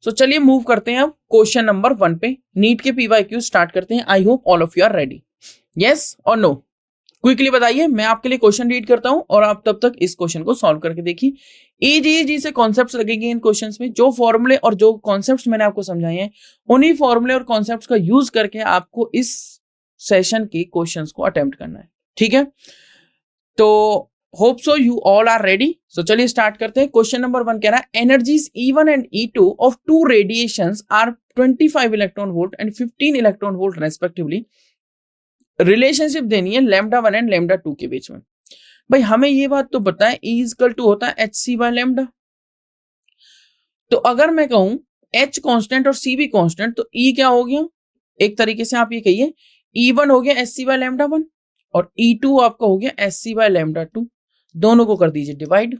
सो चलिए मूव करते हैं अब क्वेश्चन नंबर 1 पे। नीट के पीवाईक्यू स्टार्ट करते हैं। I hope all of you are ready. Yes और नो, क्विकली बताइए। मैं आपके लिए क्वेश्चन रीड करता हूं और आप तब तक इस क्वेश्चन को सॉल्व करके देखिए। इजी से कॉन्सेप्ट्स लगेंगे इन क्वेश्चंस में। जो फॉर्मूले और जो कॉन्सेप्ट्स मैंने आपको समझाए हैं, उन्हीं फॉर्मूले और कॉन्सेप्ट्स का यूज करके आपको इस सेशन के क्वेश्चंस को अटेम्प्ट करना है, ठीक है? तो hope so you all are ready. So चलिए स्टार्ट करते हैं। क्वेश्चन नंबर 1 कह रहा है energies E1 and E2 of two radiations are 25 electron volt and 15 electron volt respectively. Relationship देनी है λ1 एंड λ2 के बीच में। भाई हमें ये बात तो पता है E इक्वल टू होता है hc/λ। तो अगर मैं कहूं h कांस्टेंट और c भी कांस्टेंट, तो E क्या हो गया? एक तरीके से आप ये कहिए E1 हो गया sc/λ1 और E2 आपका हो गया sc/λ2। दोनों को कर दीजिए डिवाइड।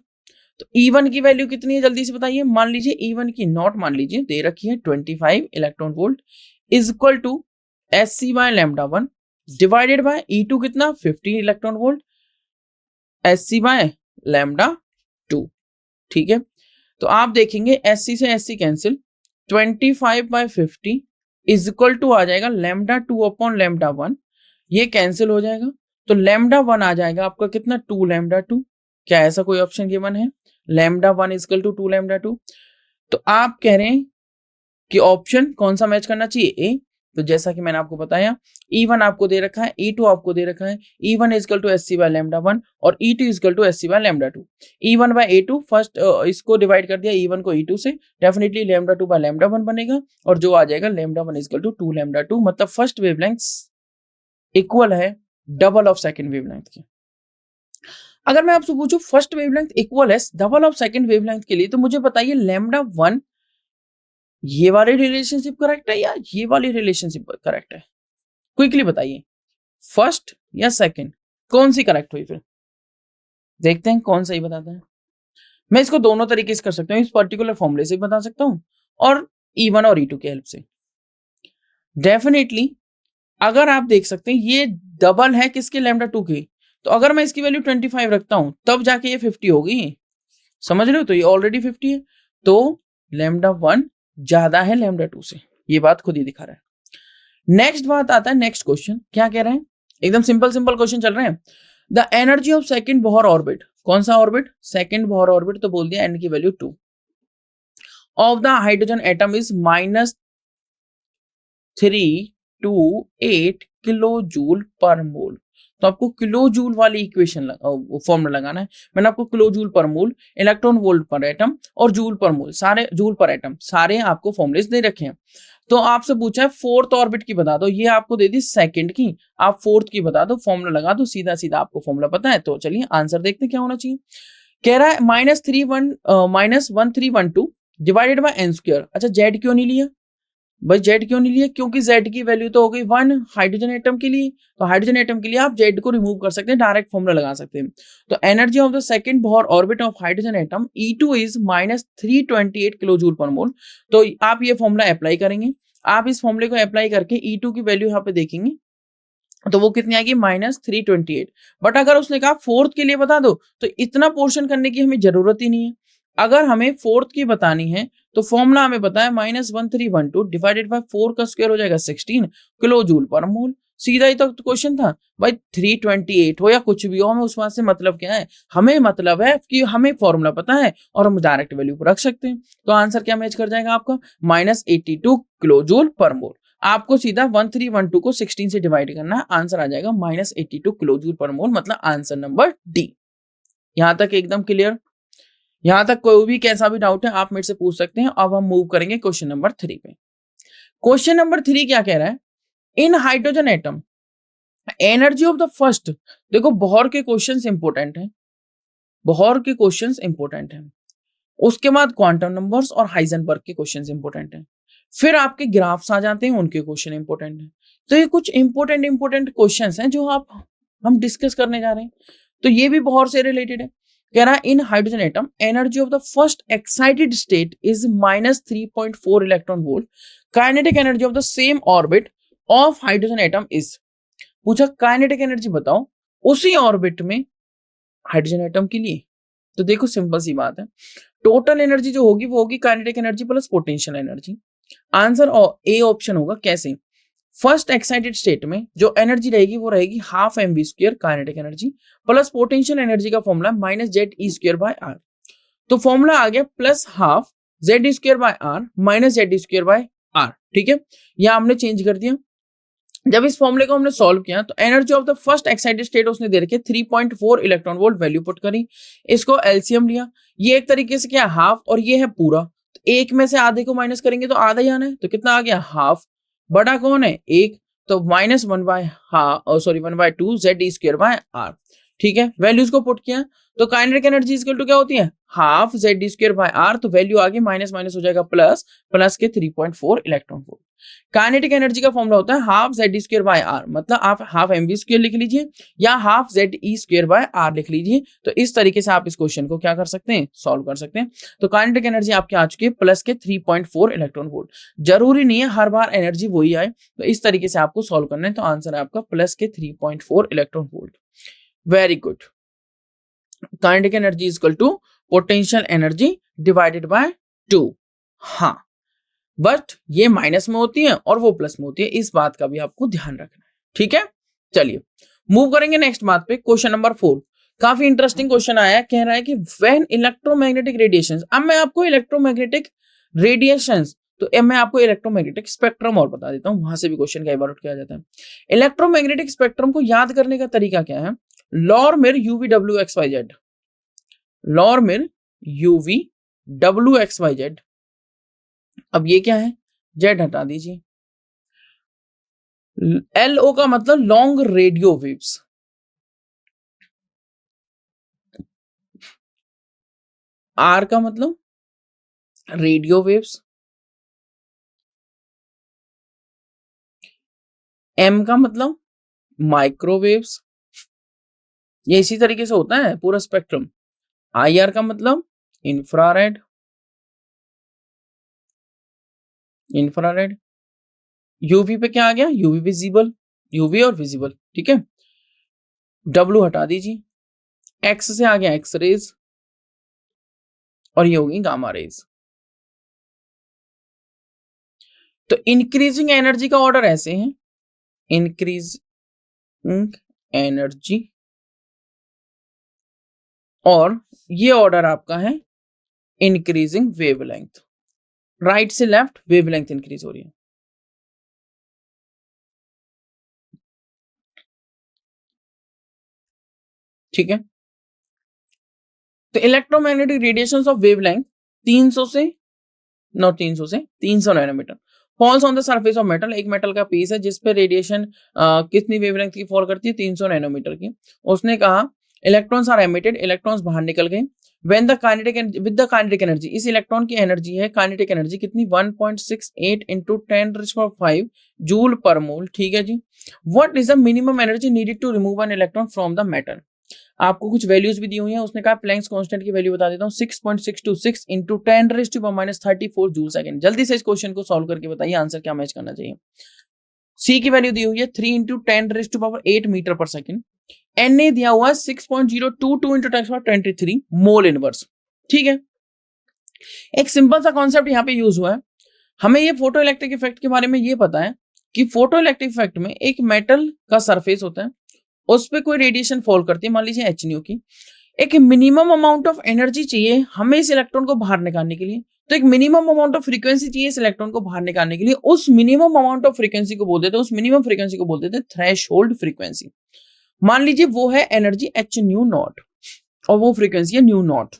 तो E1 की वैल्यू कितनी है जल्दी से बताइए। मान लीजिए E1 की नॉट मान लीजिए दे रखी है 25 electron volt is equal to sc/λ1 divided by E2 कितना 15 इलेक्ट्रॉन वोल्ट sc/λ2, ठीक है? तो आप देखेंगे sc से sc cancel, 25/50 is equal to आ जाएगा λ2/λ1। ये कैंसिल हो जाएगा तो λ1 आ जाएगा आपका कितना 2λ2। क्या ऐसा कोई ऑप्शन गिवन है? λ1 इज इक्वल टू 2λ2। तो आप कह रहे हैं कि ऑप्शन कौन सा मैच करना चाहिए? ए। तो जैसा कि मैंने आपको बताया E1 आपको दे रखा है, E2 आपको दे रखा है। E1 is equal to sc/λ1 और E2 is equal to sc/λ2। E1/A2 first इसको डिवाइड कर दिया E1 को E2 से, डेफिनेटली λ2/λ1 बनेगा और जो आ जाएगा λ1 इज इक्वल टू 2λ2। मतलब फर्स्ट वेवलेंथ इक्वल है डबल ऑफ सेकंड वेवलेंथ के। अगर मैं आपसे पूछूं फर्स्ट वेवलेंथ इक्वल है डबल ऑफ सेकंड वेवलेंथ के लिए, तो मुझे बताइए λ1 ये वाली रिलेशनशिप करेक्ट है या ये वाली रिलेशनशिप करेक्ट है? क्विकली बताइए, फर्स्ट या सेकंड, कौन सी करेक्ट हुई? फिर देखते हैं कौन सही बताता है। मैं इसको दोनों तरीके से कर सकता हूँ, इस पर्टिकुलर फॉर्मूले से बता सकता हूँ और E1 और E2 की हेल्प से। डेफिनेटली अगर आप देख सकते हैं ये डबल है किसके λ2 की, तो अगर मैं इसकी वैल्यू 25 रखता हूं तब जाके ये 50 होगी। समझ रहे हो? तो ये ऑलरेडी 50 है, तो λ1 ज्यादा है λ2 से। ये बात खुद ही दिखा रहा है। नेक्स्ट बात आता है, नेक्स्ट क्वेश्चन क्या कह रहे हैं? एकदम सिंपल क्वेश्चन चल रहे हैं। The energy of second Bohr orbit, कौन सा ऑर्बिट? सेकंड बोहर ऑर्बिट, तो बोल दिया n की value 2 of the hydrogen atom is -328 kilo joule per mole. तो आपको किलो जूल वाली इक्वेशन फॉर्मूला लगाना है। मैंने आपको kilo joule per mole, electron volt per atom और जूल पर मोल, सारे जूल पर एटम, सारे आपको फॉर्मुलेस दे रखे हैं। तो आपसे पूछा है फोर्थ ऑर्बिट की बता दो, ये आपको दे दी सेकंड की, आप फोर्थ की बता दो, फॉर्मूला लगा दो, सीधा सीधा आपको फॉर्मूला पता है। तो चलिए आंसर देखते हैं क्या होना चाहिए। कह रहा है -1312 डिवाइडेड बाय n²। अच्छा जेड क्यों नहीं लिया भाई? जेड क्यों नहीं लिया? क्योंकि जेड की वैल्यू तो हो गई 1 हाइड्रोजन एटम के लिए। तो हाइड्रोजन एटम के लिए आप जेड को रिमूव कर सकते हैं, डायरेक्ट फॉर्मूला लगा सकते हैं। तो energy of the second Bohr orbit of hydrogen atom E2 is -328 kilo joule per mole. तो आप ये फॉर्मूला अप्लाई करेंगे। आप इस फॉर्मूले को अप्लाई करके E2 की वैल्यू यहाँ पे देखेंगे तो वो कितनी आएगी? -328। बट अगर उसने कहा फोर्थ के लिए बता दो, तो इतना पोर्शन करने की हमें जरूरत ही नहीं है। अगर हमें फोर्थ की बतानी है तो फॉर्मूला हमें पता है -1312 डिवाइडेड बाय 4 का स्क्वायर हो जाएगा 16 किलो जूल पर मोल। सीधा ही तो क्वेश्चन था भाई। 328 हो या कुछ भी हो, हमें उस बात से मतलब क्या है? हमें मतलब है कि हमें फॉर्मूला पता है और हम डायरेक्ट वैल्यू को रख सकते हैं। तो आंसर क्या मैच कर जाएगा आपका? -82 किलो जूल पर मोल। आपको सीधा 1312 को 16 से डिवाइड करना है, आंसर आ जाएगा -82 किलो जूल पर मोल, मतलब आंसर नंबर डी। यहां तक एकदम क्लियर? यहां तक कोई भी कैसा भी डाउट है आप मेरे से पूछ सकते हैं। अब हम मूव करेंगे क्वेश्चन नंबर 3 पे। क्वेश्चन नंबर 3 क्या कह रहा है? In hydrogen atom energy of the first. देखो बोहर के क्वेश्चंस इंपोर्टेंट हैं, बोहर के क्वेश्चंस इंपोर्टेंट हैं। उसके बाद क्वांटम नंबर्स और हाइजेनबर्ग के क्वेश्चंस इंपोर्टेंट हैं। फिर आपके ग्राफ्स आ जाते हैं, उनके क्वेश्चन इंपोर्टेंट हैं। तो ये कुछ इंपोर्टेंट क्वेश्चंस हैं जो हम डिस्कस करने जा रहे हैं। तो ये भी बोहर से रिलेटेड है। कह रहा है in hydrogen atom energy of the first excited state is -3.4 electron volt. Kinetic energy of the same orbit of hydrogen atom is. पूछा काइनेटिक एनर्जी बताओ उसी ऑर्बिट में हाइड्रोजन एटम के लिए। तो देखो सिंपल सी बात है, टोटल एनर्जी जो होगी वो होगी kinetic energy plus potential energy. Answer A option होगा। कैसे? फर्स्ट एक्साइटेड स्टेट में जो एनर्जी रहेगी वो रहेगी half M V square kinetic energy plus potential energy का formula minus Z E square by R. तो फॉर्मूला आ गया plus half Z E square by R minus Z E square by R. ठीक है, यहां हमने चेंज कर दिया। जब इस फॉर्मूले को हमने सॉल्व किया तो energy of the first excited state उसने दे रखी 3.4 इलेक्ट्रॉन वोल्ट, वैल्यू पुट करी, इसको एलसीएम लिया, ये एक तरीके से क्या हाफ और ये है पूरा, तो एक में से आधे को माइनस करेंगे तो आधा ही आना है, तो कितना आ गया हाफ, बड़ा कौन है एक, तो minus 1/2 Z E square by R. ठीक है, वैल्यूज को पुट किया तो काइनेटिक एनर्जी इक्वल टू क्या होती है half Z D square by R, तो वैल्यू आ गई माइनस माइनस हो जाएगा प्लस, प्लस के 3.4 इलेक्ट्रॉन वोल्ट। काइनेटिक एनर्जी का फॉर्मूला होता है half Z D square by R, मतलब आप हाफ एम वी स्क्वायर लिख लीजिए या half Z E square by R लिख लीजिए। तो इस तरीके से आप इस क्वेश्चन को क्या कर सकते हैं, सॉल्व कर सकते हैं। तो काइनेटिक एनर्जी आपके आ चुकी है प्लस के 3.4 इलेक्ट्रॉन वोल्ट। जरूरी नहीं है हर बार एनर्जी वही आए, तो इस तरीके से आपको सॉल्व करना है। तो आंसर है आपका प्लस के 3.4 electron volt. Very good. Kinetic energy is equal to potential energy divided by 2। हाँ, बट ये माइनस में होती है और वो प्लस में होती है, इस बात का भी आपको ध्यान रखना है। ठीक है, चलिए मूव करेंगे नेक्स्ट बात पे। क्वेश्चन नंबर 4 काफी इंटरेस्टिंग क्वेश्चन आया, कह रहा है कि व्हेन इलेक्ट्रोमैग्नेटिक रेडिएशंस, अब मैं आपको इलेक्ट्रोमैग्नेटिक रेडिएशंस, तो मैं आपको इलेक्ट्रोमैग्नेटिक स्पेक्ट्रम और बता देता हूं, वहां से भी क्वेश्चन कई बार उठ के आ जाता है। इलेक्ट्रोमैग्नेटिक स्पेक्ट्रम को याद करने का तरीका क्या है, लॉर्मिर U V W X Y Z, लॉर्मिर U V W X Y Z. अब ये क्या है, जेड हटा दीजिए, एलओ का मतलब लॉन्ग रेडियो वेव्स, आर का मतलब रेडियो वेव्स, एम का मतलब माइक्रोवेव्स, ये इसी तरीके से होता है पूरा स्पेक्ट्रम। आईआर का मतलब इंफ्रारेड, इंफ्रारेड। यूवी पे क्या आ गया, यूवी विजिबल, यूवी और विजिबल। ठीक है, डब्ल्यू हटा दीजिए, एक्स से आ गया एक्स रेज और ये होगी गामा रेज। तो इंक्रीजिंग एनर्जी का ऑर्डर ऐसे है, इंक्रीजिंग एनर्जी, और ये ऑर्डर आपका है इंक्रीजिंग वेवलेंथ, राइट से लेफ्ट वेवलेंथ इंक्रीज हो रही है। ठीक है, तो electromagnetic radiations of wavelength 300 nanometer falls on the surface of metal. एक मेटल का पीस है जिस पे रेडिएशन कितनी वेवलेंथ की फॉल करती है, 300 नैनोमीटर की। उसने कहा इलेक्ट्रॉन्स आर एमिटेड, इलेक्ट्रॉन्स बाहर निकल गए। When the kinetic with the kinetic energy, इस इलेक्ट्रॉन की एनर्जी है काइनेटिक एनर्जी कितनी, 1.68 into 10⁵ जूल पर मोल। ठीक है जी। What is the minimum energy needed to remove an electron from the metal. आपको कुछ वैल्यूज भी दी हुई हैं, उसने कहा प्लैंक्स कांस्टेंट की वैल्यू बता देता हूं, 6.626 into 10⁻34 जूल सेकंड। जल्दी से इस क्वेश्चन को सॉल्व करके बताइए आंसर क्या मैच करना चाहिए। सी की वैल्यू दी हुई है 3 into 10⁸ meter per second. N A दिया हुआ है 6.022 into 10⁻23 मोल इनवर्स। ठीक है, एक सिंपल सा कॉन्सेप्ट यहाँ पे यूज हुआ है। हमें ये फोटो इलेक्ट्रिक इफेक्ट के बारे में ये पता है कि फोटो इलेक्ट्रिक इफेक्ट में एक मेटल का सरफेस होता है, उस पर कोई रेडिएशन फॉल करती है, मान लीजिए एच न्यू की। एक मिनिमम अमाउंट ऑफ एनर्जी चाहिए हमें इस इलेक्ट्रॉन को बाहर निकालने के लिए, तो एक मिनिमम अमाउंट ऑफ फ्रीक्वेंसी चाहिए इस इलेक्ट्रॉन को बाहर निकालने के लिए। उस मिनिमम अमाउंट ऑफ फ्रीक्वेंसी को बोल देते हैं, उस मिनिमम फ्रीक्वेंसी को बोल देते हैं थ्रेशोल्ड फ्रीक्वेंसी। मान लीजिए वो है एनर्जी एच न्यू नॉट और वो फ्रीक्वेंसी है न्यू नॉट।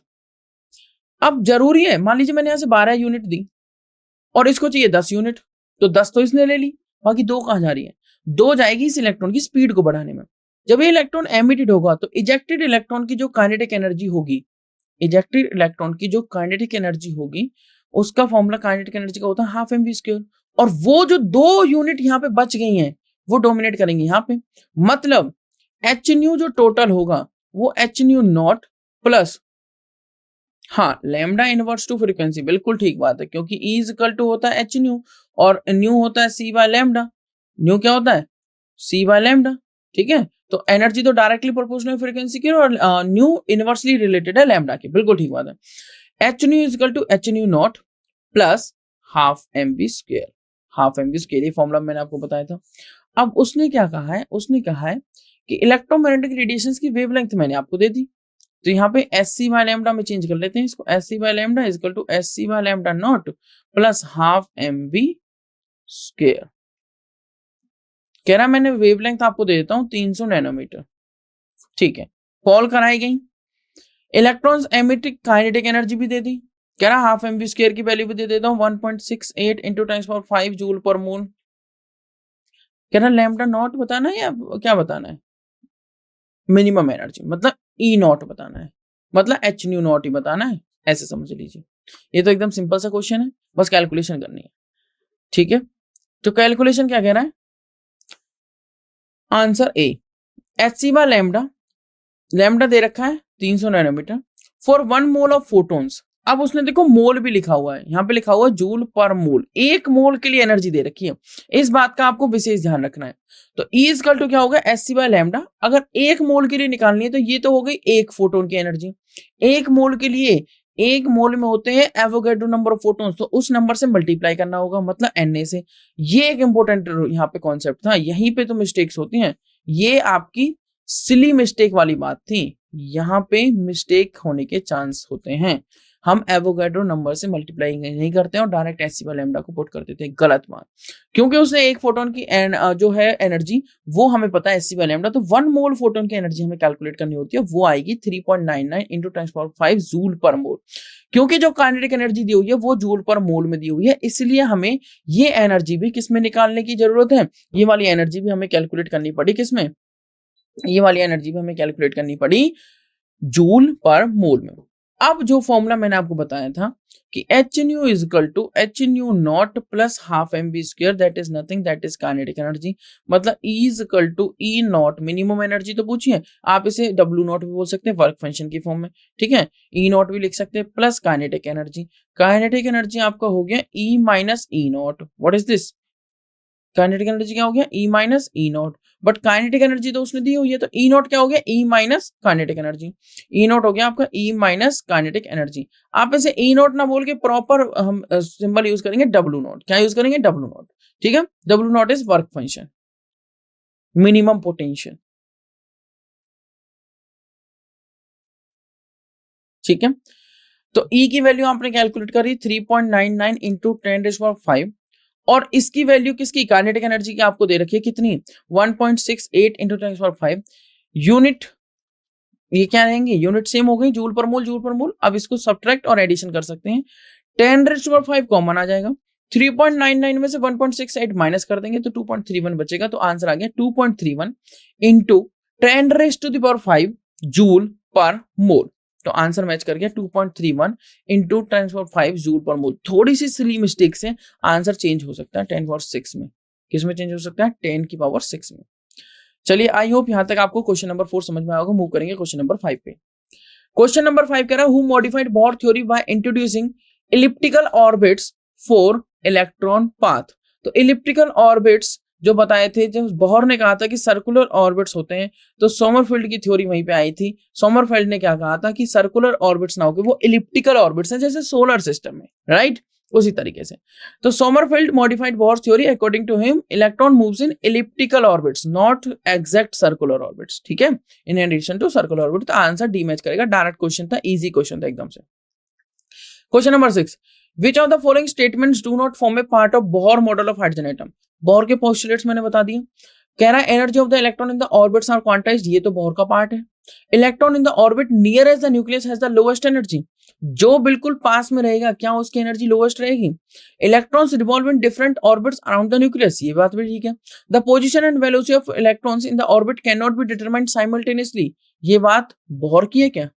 अब जरूरी है, मान लीजिए मैंने यहां से 12 यूनिट दी और इसको चाहिए 10 यूनिट, तो 10 तो इसने ले ली, बाकी 2 कहां जा रही है, 2 जाएगी इस इलेक्ट्रॉन की स्पीड को बढ़ाने में। जब ये इलेक्ट्रॉन एमिटेड होगा तो इजेक्टेड इलेक्ट्रॉन की जो काइनेटिक एनर्जी होगी, इजेक्टेड इलेक्ट्रॉन की जो काइनेटिक एनर्जी होगी उसका फॉर्मूला काइनेटिक एनर्जी का होता है हाफ एम वी स्क्वायर। और वो जो 2 यूनिट यहाँ पे बच गई हैं वो डोमिनेट करेंगी यहाँ पे, मतलब एच न्यू जो टोटल होगा वो एच न्यू नॉट प्लस, हाँ, लैम्डा इनवर्स टू फ्रीक्वेंसी। बिल्कुल ठीक बात है, क्योंकि ई इज इक्वल टू होता है एच न्यू और न्यू होता है सी बाय लैम्डा। न्यू क्या होता है, सी बाय लैम्डा। ठीक है, तो एनर्जी तो डायरेक्टली प्रोपोर्शनल फ्रीक्वेंसी की और न्यू इनवर्सली रिलेटेड है लैम्डा की, बिल्कुल ठीक बात है। H nu equal to H nu naught plus half M V square, half M V square, ये फॉर्मूला मैंने आपको बताया था। अब उसने क्या कहा है, उसने कहा है कि इलेक्ट्रोमैग्नेटिक रेडिएशंस की वेवलेंथ मैंने आपको दे दी, तो यहाँ पे एस सी बाय लैम्डा में चेंज कर लेते हैं इसको, S C by lambda equal to S C by lambda naught plus half M V square. कह रहा मैंने वेवलेंथ आपको दे देता हूँ 300 नैनोमीटर, ठीक है, कॉल कराई गई। इलेक्ट्रॉन्स एमिटिक काइनेटिक एनर्जी भी दे दी, कह रहा हाफ एम वी स्क्वायर की वैल्यू भी दे देता हूँ 1.68 इंटू 10⁵ जूल पर मोल। कह रहा लैम्डा नॉट बताना है या क्या बताना है, मिनिमम एनर्जी मतलब ई नॉट बताना है, मतलब एच न्यू नॉट ही बताना है, ऐसे समझ लीजिए। ये तो एकदम सिंपल सा क्वेश्चन है, बस कैलकुलेशन करनी है, ठीक है। तो कैलकुलेशन क्या कह रहा है, answer A, H C by lambda, lambda दे रखा है 300 nanometre for 1 mole of photons. अब उसने देखो मोल भी लिखा हुआ है, यहाँ पे लिखा हुआ है जूल पर मोल, एक मोल के लिए एनर्जी दे रखी है, इस बात का आपको विशेष ध्यान रखना है। तो E इक्वल टू क्या होगा, एस सी बाय लैम्डा, अगर एक मोल के लिए निकालनी है तो ये तो हो गई एक फोटोन की एनर्जी, एक मोल के लिए, एक मोल में होते हैं एवोगैड्रो नंबर ऑफ फोटोन्स, तो उस नंबर से मल्टीप्लाई करना होगा, मतलब Na से। ये एक इंपॉर्टेंट यहाँ पे कॉन्सेप्ट था, यहीं पे तो मिस्टेक्स होती हैं, ये आपकी सिली मिस्टेक वाली बात थी, यहाँ पे मिस्टेक होने के चांस होते हैं। हम एवोगैड्रो नंबर से मल्टीप्लाई नहीं करते हैं और direct S C by lambda को पुट कर देते हैं, गलत बात, क्योंकि उसने एक फोटोन की जो है एनर्जी वो हमें पता है एस सी बाय लैम्डा, तो 1 मोल फोटोन की एनर्जी हमें कैलकुलेट करनी होती है, वो आएगी 3.99 इंटू 10⁵ जूल पर मोल, क्योंकि जो काइनेटिक एनर्जी दी हुई है वो जूल पर मोल में दी हुई है, इसलिए हमें ये एनर्जी भी किसमें निकालने की जरूरत है, ये वाली एनर्जी भी हमें कैलकुलेट करनी पड़ी किसमें, ये वाली एनर्जी भी हमें कैलकुलेट करनी पड़ी जूल पर मोल में। अब जो फॉर्मूला मैंने आपको बताया था कि H nu is equal to H nu naught plus half M B square, that is nothing, that is kinetic energy, मतलब E is equal to E naught, minimum energy तो पूछिए, आप इसे डब्ल्यू नॉट भी बोल सकते हैं वर्क फंक्शन की फॉर्म में, ठीक है, E नॉट भी लिख सकते हैं plus kinetic energy. Kinetic energy आपका हो गया E minus E not, what is this, kinetic energy क्या हो गया E minus E not, but kinetic energy तो उसने दी हुई है, तो E नॉट क्या हो गया E minus kinetic energy, E not हो गया आपका E माइनस काइनेटिक एनर्जी। आप इसे E नॉट ना बोल के प्रॉपर हम सिंबल यूज करेंगे डब्ल्यू नॉट, क्या यूज करेंगे डब्ल्यू नॉट, ठीक है, W not is work function, minimum potential, ठीक है। तो E की वैल्यू आपने कैलकुलेट करी 3.99 इंटू 10⁵, और इसकी वैल्यू किसकी, काइनेटिक एनर्जी की आपको दे रखी है कितनी, 1.68 इंटू 10⁵ यूनिट, ये क्या रहेंगे, यूनिट सेम हो गई, जूल पर मोल, जूल पर मोल। अब इसको सब्ट्रैक्ट और एडिशन कर सकते हैं, 10⁵ कॉमन आ जाएगा, 3.99 में से 1.68 माइनस कर देंगे तो 2.31 बचेगा, तो आंसर आ गया 2.31 इंटू 10⁵ जूल पर मोल, तो आंसर मैच कर गया 2.31 इंटू 10⁵ जूल पर मोल। थोड़ी सी सिली मिस्टेक से आंसर चेंज हो सकता है 10⁶ में, किसमें चेंज हो सकता है 10⁶ में। चलिए आई होप यहां तक आपको क्वेश्चन नंबर 4 समझ में आएगा, मूव करेंगे क्वेश्चन नंबर 5 पे। क्वेश्चन नंबर 5 कह रहा है who modified bore theory by introducing elliptical orbits for electron path. तो इलिप्टिकल ऑर्बिट्स जो बताए थे, जो बोहर ने कहा था कि सर्कुलर ऑर्बिट्स होते हैं, तो सोमरफेल्ड की थ्योरी वहीं पे आई थी। सोमरफेल्ड ने क्या कहा था कि सर्कुलर ऑर्बिट्स ना होकर वो इलिप्टिकल ऑर्बिट्स हैं, जैसे सोलर सिस्टम में, राइट, उसी तरीके से। तो Sommerfeld modified Bohr theory, according to him electron moves in elliptical orbits, not exact circular orbits, ठीक है, in addition to circular orbit. तो आंसर डी मैच करेगा, डायरेक्ट क्वेश्चन था, इजी क्वेश्चन था एकदम से। Question number 6, which of the following statements do not form a part of Bohr model of hydrogen atom? Bohr के postulates मैंने बता दिए। कह रहा है energy of the electron in the orbits are quantized, ये तो बोहर का पार्ट है। Electron in the orbit nearest the nucleus has the lowest energy, जो बिल्कुल पास में रहेगा क्या उसकी एनर्जी लोएस्ट रहेगी। Electrons revolve in different orbits around the nucleus, ये बात भी ठीक है। The position and velocity of electrons in the orbit can not be determined simultaneously, ये बात बोहर की है क्या,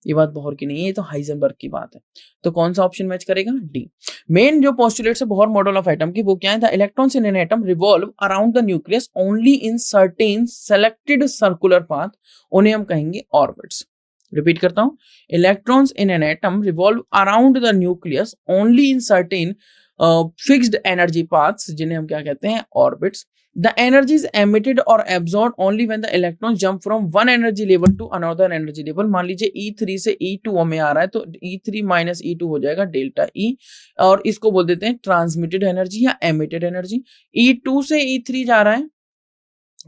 ये बात बोहर की नहीं है, ये तो हाइजेनबर्ग की बात है। तो कौन सा ऑप्शन मैच करेगा, डी। मेन जो पोस्टुलेट्स है बोहर मॉडल ऑफ एटम की, वो क्या है, the electrons in an atom revolve around the nucleus only in certain selected circular path, उन्हें हम कहेंगे ऑर्बिट्स। रिपीट करता हूं, electrons in an atom revolve around the nucleus only in certain fixed energy paths, जिन्हें हम क्या कहते हैं, orbits. The energy is emitted or absorbed only when the electrons jump from one energy level to another energy level. मान लीजिए E3 से E2 में आ रहा है तो E3 माइनस E2 हो जाएगा डेल्टा E, और इसको बोल देते हैं ट्रांसमिटेड एनर्जी या एमिटेड एनर्जी. E2 से E3 जा रहा है,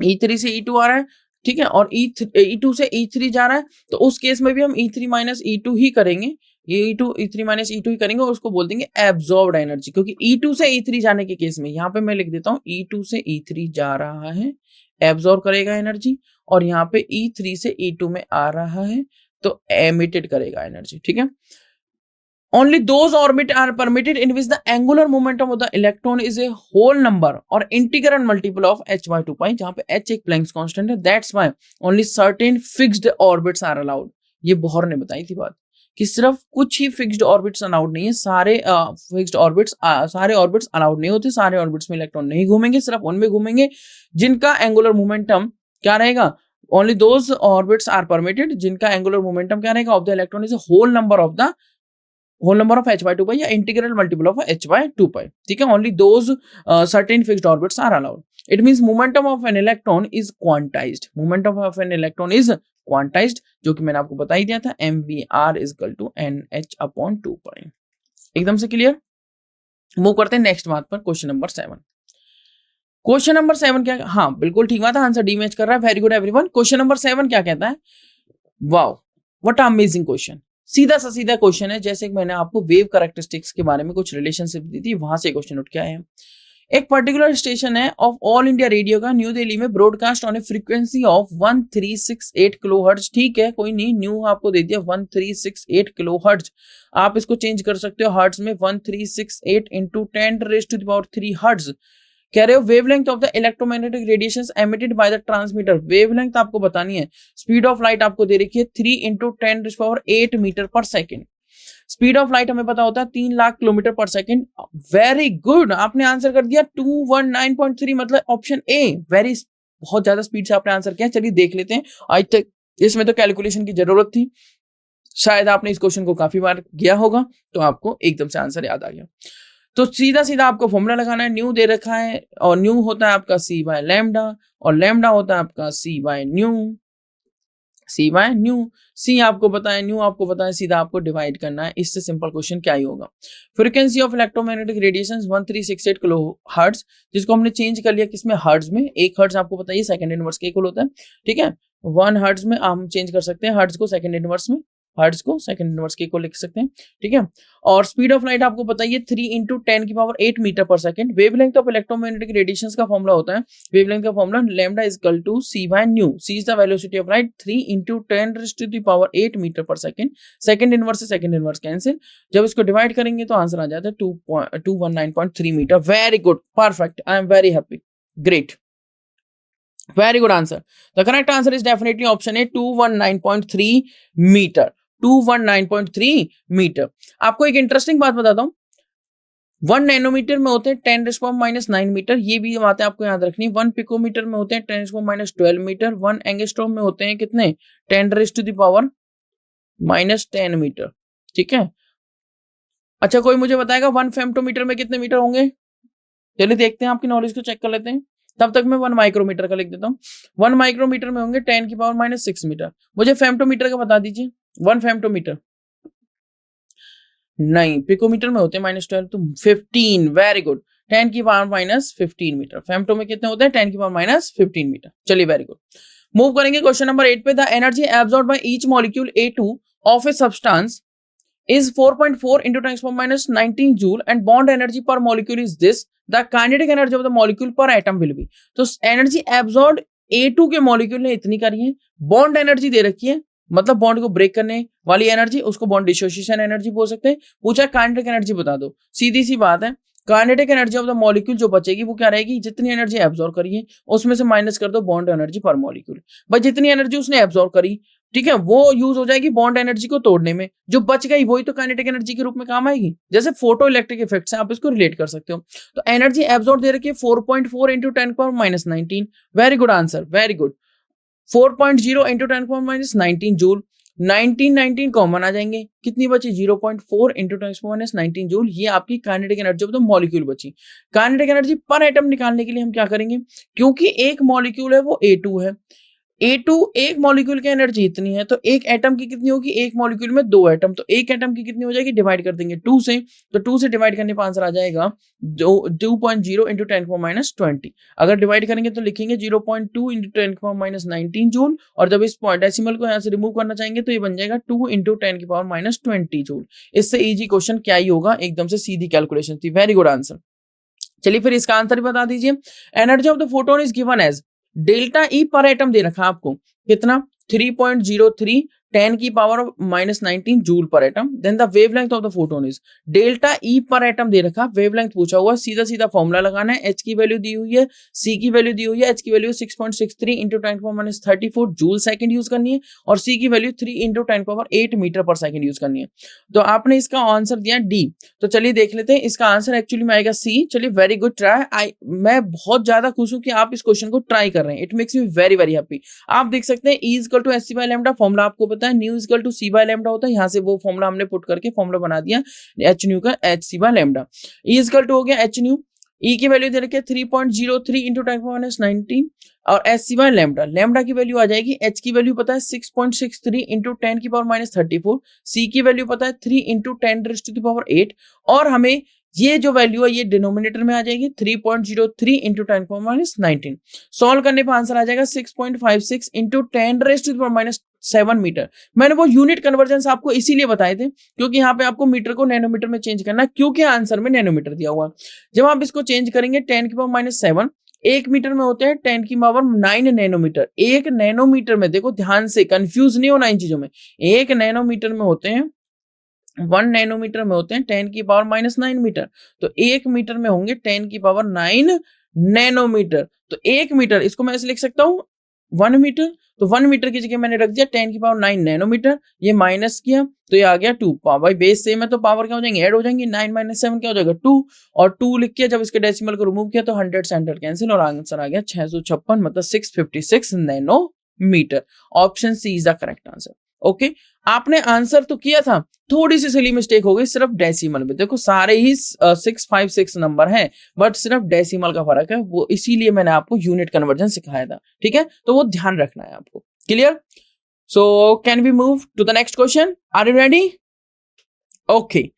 E3 से E2 आ रहा है, ठीक है, और E2 से E3 जा रहा है, तो उस केस में भी हम E3 माइनस E2 ही करेंगे. E3 माइनस E2 ही करेंगे और उसको बोल देंगे एब्जॉर्ब्ड एनर्जी, क्योंकि E2 से E3 जाने के केस में यहाँ पे मैं लिख देता हूँ E2 से E3 जा रहा है, एब्जॉर्ब करेगा एनर्जी, और यहाँ पे E3 से E2 में आ रहा है तो एमिटेड करेगा एनर्जी. ठीक है. Only those orbits are permitted in which the angular momentum of the electron is a whole number or integral multiple of h by 2 pi, जहाँ पे h एक Planck's constant है. That's why only certain fixed orbits are allowed. ये Bohr ने बताई थी बात कि सिर्फ कुछ ही फिक्स्ड ऑर्बिट्स अलाउड नहीं है, सारे फिक्स्ड ऑर्बिट्स सारे ऑर्बिट्स अलाउड नहीं होते, सारे ऑर्बिट्स में इलेक्ट्रॉन नहीं घूमेंगे, सिर्फ उनमें घूमेंगे जिनका एंगुलर मोमेंटम क्या रहेगा. Only those orbits are permitted जिनका एंगुलर मोमेंटम क्या रहेगा of the electron is whole number of h by 2 pi या integral multiple of h by 2 pi. ठीक है. Only those certain fixed orbits are allowed. It means momentum of an electron is quantized. Momentum of an electron is quantized, जो कि मैंने आपको बता ही दिया था, mvr is equal to nh upon 2 pi. एकदम से क्लियर. मूव करते हैं नेक्स्ट बात पर. Question number 7. क्वेश्चन नंबर 7 क्या, हाँ बिल्कुल ठीक बात है, आंसर डी मैच कर रहा है. Very good everyone. Question number 7 क्या कहता है, वाओ व्हाट अमेजिंग क्वेश्चन. सीधा सा सीधा क्वेश्चन है, जैसे कि मैंने आपको वेव कैरेक्टरिस्टिक्स के बारे में कुछ रिलेशनशिप दी थी, वहां से क्वेश्चन उठ के आए हैं. एक पर्टिकुलर स्टेशन है ऑफ ऑल इंडिया रेडियो का न्यू दिल्ली में broadcast on A frequency of 1368 kilohertz. ठीक है, कोई नहीं, न्यू आपको दे दिया 1368 किलोहर्ट्ज. आप इसको चेंज कर सकते हो हर्ट्ज में. 1368 इंटू 10⁻³ हर्ट्ज. कह रहे हो wavelength of the electromagnetic radiations emitted by the transmitter. Wavelength आपको बतानी है. स्पीड ऑफ लाइट आपको दे रखी है 3 इंटू 10⁸ मीटर पर सेकेंड. स्पीड ऑफ लाइट हमें पता होता है 3 लाख किलोमीटर पर सेकेंड. वेरी गुड, आपने आंसर कर दिया 219.3, मतलब ऑप्शन ए. वेरी, बहुत ज्यादा स्पीड से आपने आंसर किया. चलिए देख लेते हैं. आज तक इसमें तो कैलकुलेशन की जरूरत थी, शायद आपने इस क्वेश्चन को काफी बार किया होगा, तो आपको एकदम से आंसर याद आ गया. तो सीधा सीधा आपको फॉर्मूला लगाना है. न्यू दे रखा है, और न्यू होता है आपका c बाय लैम्डा, और लैम्डा होता है आपका c बाय न्यू. c आपको पता है, न्यू आपको पता है, सीधा आपको डिवाइड करना है. इससे सिंपल क्वेश्चन क्या ही होगा. Frequency of electromagnetic radiations 1368 kilo hertz, जिसको हमने चेंज कर लिया किसमें, हर्ट्ज में. एक हर्ट्ज आपको पता है सेकंड इनवर्स के इक्वल होता है. ठीक है, 1 हर्ट्ज में हम चेंज कर सकते हैं हर्ट्ज को सेकंड इनवर्स में, हर्ट्ज को सेकंड इनवर्स के इक्वल लिख सकते हैं. ठीक है, और स्पीड ऑफ लाइट आपको पता है 3 into 10⁸ meter per second. Wavelength of electromagnetic radiations का फॉर्मूला होता है, वेवलेंथ का formula lambda is equal to c by nu. c is the velocity of light. 3 into 10⁸ meter per second. Second inverse से second inverse cancel. जब इसको divide करेंगे तो answer आ जाता है 219.3 meter. Very good, perfect, I am very happy, great, very good answer. The correct answer is definitely option A, 219.3 meter. 219.3 meter. आपको एक interesting बात बताता हूं. 1 नैनोमीटर में होते हैं 10⁻⁻9 मीटर. ये भी बातें आपको याद रखनी. 1 पिकोमीटर में होते हैं 10⁻12 मीटर. 1 एंगस्ट्रॉम में होते हैं कितने, 10⁻⁻10 मीटर. ठीक है. अच्छा, कोई मुझे बताएगा 1 फेम्टोमीटर में कितने मीटर होंगे. चलिए देखते हैं, आपकी नॉलेज को चेक कर लेते हैं. तब तक मैं 1 माइक्रोमीटर का लिख देता हूँ. 1 माइक्रोमीटर में होंगे 10⁻⁻6 मीटर. मुझे फेम्टोमीटर का बता दीजिए. 1 फेम्टोमीटर नहीं, पिकोमीटर में होते हैं -12 तो 15. Very good, 10⁻⁻15 metre. फेम्टो में कितने होते हैं, 10⁻⁻15 मीटर. चलिए वेरी गुड. मूव करेंगे क्वेश्चन नंबर 8 पे. The energy absorbed by each molecule A2 of a substance is 4.4 into 10⁻⁻19 joule and bond energy per molecule is this. The kinetic energy of the molecule per atom will be. तो energy absorbed A2 के molecule ने इतनी करी है. Bond energy दे रखी है, मतलब bond को ब्रेक करने वाली एनर्जी, उसको बॉन्ड डिसोसिएशन एनर्जी बोल सकते हैं. पूछा काइनेटिक एनर्जी बता दो. सीधी सी बात है, kinetic energy of the molecule जो बचेगी वो क्या रहेगी, जितनी एनर्जी एब्सॉर्ब करी है उसमें से माइनस कर दो बॉन्ड एनर्जी पर मॉलिक्यूल. भाई जितनी एनर्जी उसने एब्सॉर्ब करी, ठीक है, वो यूज हो जाएगी बॉन्ड एनर्जी को तोड़ने में. जो बच गई वही तो काइनेटिक एनर्जी के रूप में काम आएगी. जैसे फोटो इलेक्ट्रिक इफेक्ट से आप इसको रिलेट कर सकते हो. तो एनर्जी एब्सॉर्ब दे रखी है 4.4 into 10⁻⁻19. Very good answer, very good. 4.0 into 10⁻⁻19 joule. 19 common आ जाएंगे, कितनी बची 0.4 इंटू 10⁻19 जूल, ये आपकी kinetic energy of the molecule बची। काइनेटिक एनर्जी पर एटम निकालने के लिए हम क्या करेंगे, क्योंकि एक मॉलिक्यूल है वो A2 है, A2 एक मॉलिक्यूल की एनर्जी इतनी है, तो एक एटम की कितनी होगी, एक मॉलिक्यूल में 2 एटम, तो एक एटम की कितनी हो जाएगी, डिवाइड कर देंगे 2 से, तो 2 से डिवाइड करने पर आंसर आ जाएगा 2.0 इंटू 10⁻20। अगर डिवाइड करेंगे तो लिखेंगे 0.2 इंटू 10⁻19 जूल, और जब इस डेसिमल को यहाँ से रिमूव करना चाहेंगे तो ये बन जाएगा 2 इंटू 10⁻20 जूल। इससे इजी क्वेश्चन क्या ही होगा, एकदम से सीधी कैलकुलेशन थी। Very good answer. चलिए फिर इसका आंसर भी बता दीजिए। Energy of the photon is given as delta E per atom दे रखा आपको, कितना 3.03 10⁻⁻19 joule per atom. Then the wavelength of the photon is delta E per atom दे रखा, वेवलेंथ पूछा हुआ, सीधा सीधा फॉर्मूला लगाना है। एच की वैल्यू दी हुई है, सी की वैल्यू दी हुई है। एच की value 6.63 into 10⁻34 joule second use करनी है, और सी की value 3 into 10⁻8 metre per second use करनी है। तो आपने इसका आंसर दिया डी, तो चलिए देख लेते हैं इसका आंसर एक्चुअली में आएगा सी। चलिए वेरी गुड ट्राई, मैं बहुत ज्यादा खुश हूं कि आप इस क्वेश्चन को ट्राई कर रहे हैं, it makes me very very happy. आप देख सकते हैं E equal to H C by lambda, formula आपको पता है, nu equal to C by lambda होता है, यहाँ से वो फॉर्मूला हमने पुट करके फॉर्मूला बना दिया एच न्यू का H C by lambda. E equal to हो गया एच न्यू, E की वैल्यू दे रखी है 3.03 इंटू 10⁻19, और H C by lambda, lambda की वैल्यू आ जाएगी, एच की वैल्यू पता है 6.63 इंटू 10⁻34, सी की वैल्यू पता है 3 इंटू 10⁸8, और हमें ये जो वैल्यू है ये डिनोमिनेटर में आ जाएगी 3.03 इंटू 10⁻19। सॉल्व करने पर आंसर आ जाएगा 6.56 इंटू 10⁻7 मीटर। मैंने वो यूनिट कन्वर्जन आपको इसीलिए बताए थे क्योंकि यहाँ पे आपको मीटर को नैनोमीटर में चेंज करना है, क्योंकि आंसर में नैनोमीटर दिया हुआ। जब आप इसको चेंज करेंगे 10⁻7, एक मीटर में होते हैं 10⁻9 नैनोमीटर। एक नैनोमीटर में, देखो ध्यान से, कंफ्यूज नहीं होना इन चीजों में, एक नैनोमीटर में होते हैं 1 नैनोमीटर में होते हैं 10⁻9 मीटर, तो 1 मीटर में होंगे 10⁻9 नैनोमीटर। तो 1 मीटर, इसको मैं ऐसे लिख सकता हूँ 1 मीटर, तो 1 मीटर की जगह मैंने रख दिया 10⁻9 नैनोमीटर, ये माइनस किया तो ये आ गया 2। भाई बेस सेम है तो पावर क्या हो जाएंगे, ऐड हो जाएंगी, 9 - 7 क्या हो जाएगा 2, और 2 लिख के जब इसके डेसिमल को रिमूव किया तो 100 से 100 कैंसिल, और आंसर आ गया 656, मतलब 656 nanometer. Option C is the correct answer. Okay, आपने आंसर तो किया था, थोड़ी सी सिली मिस्टेक हो गई सिर्फ डेसिमल में। देखो सारे ही 656 नंबर हैं, बट सिर्फ डेसिमल का फर्क है, वो इसीलिए मैंने आपको यूनिट कन्वर्जन सिखाया था, ठीक है, तो वो ध्यान रखना है आपको। Clear? So can we move to the next question? Are you ready? Okay,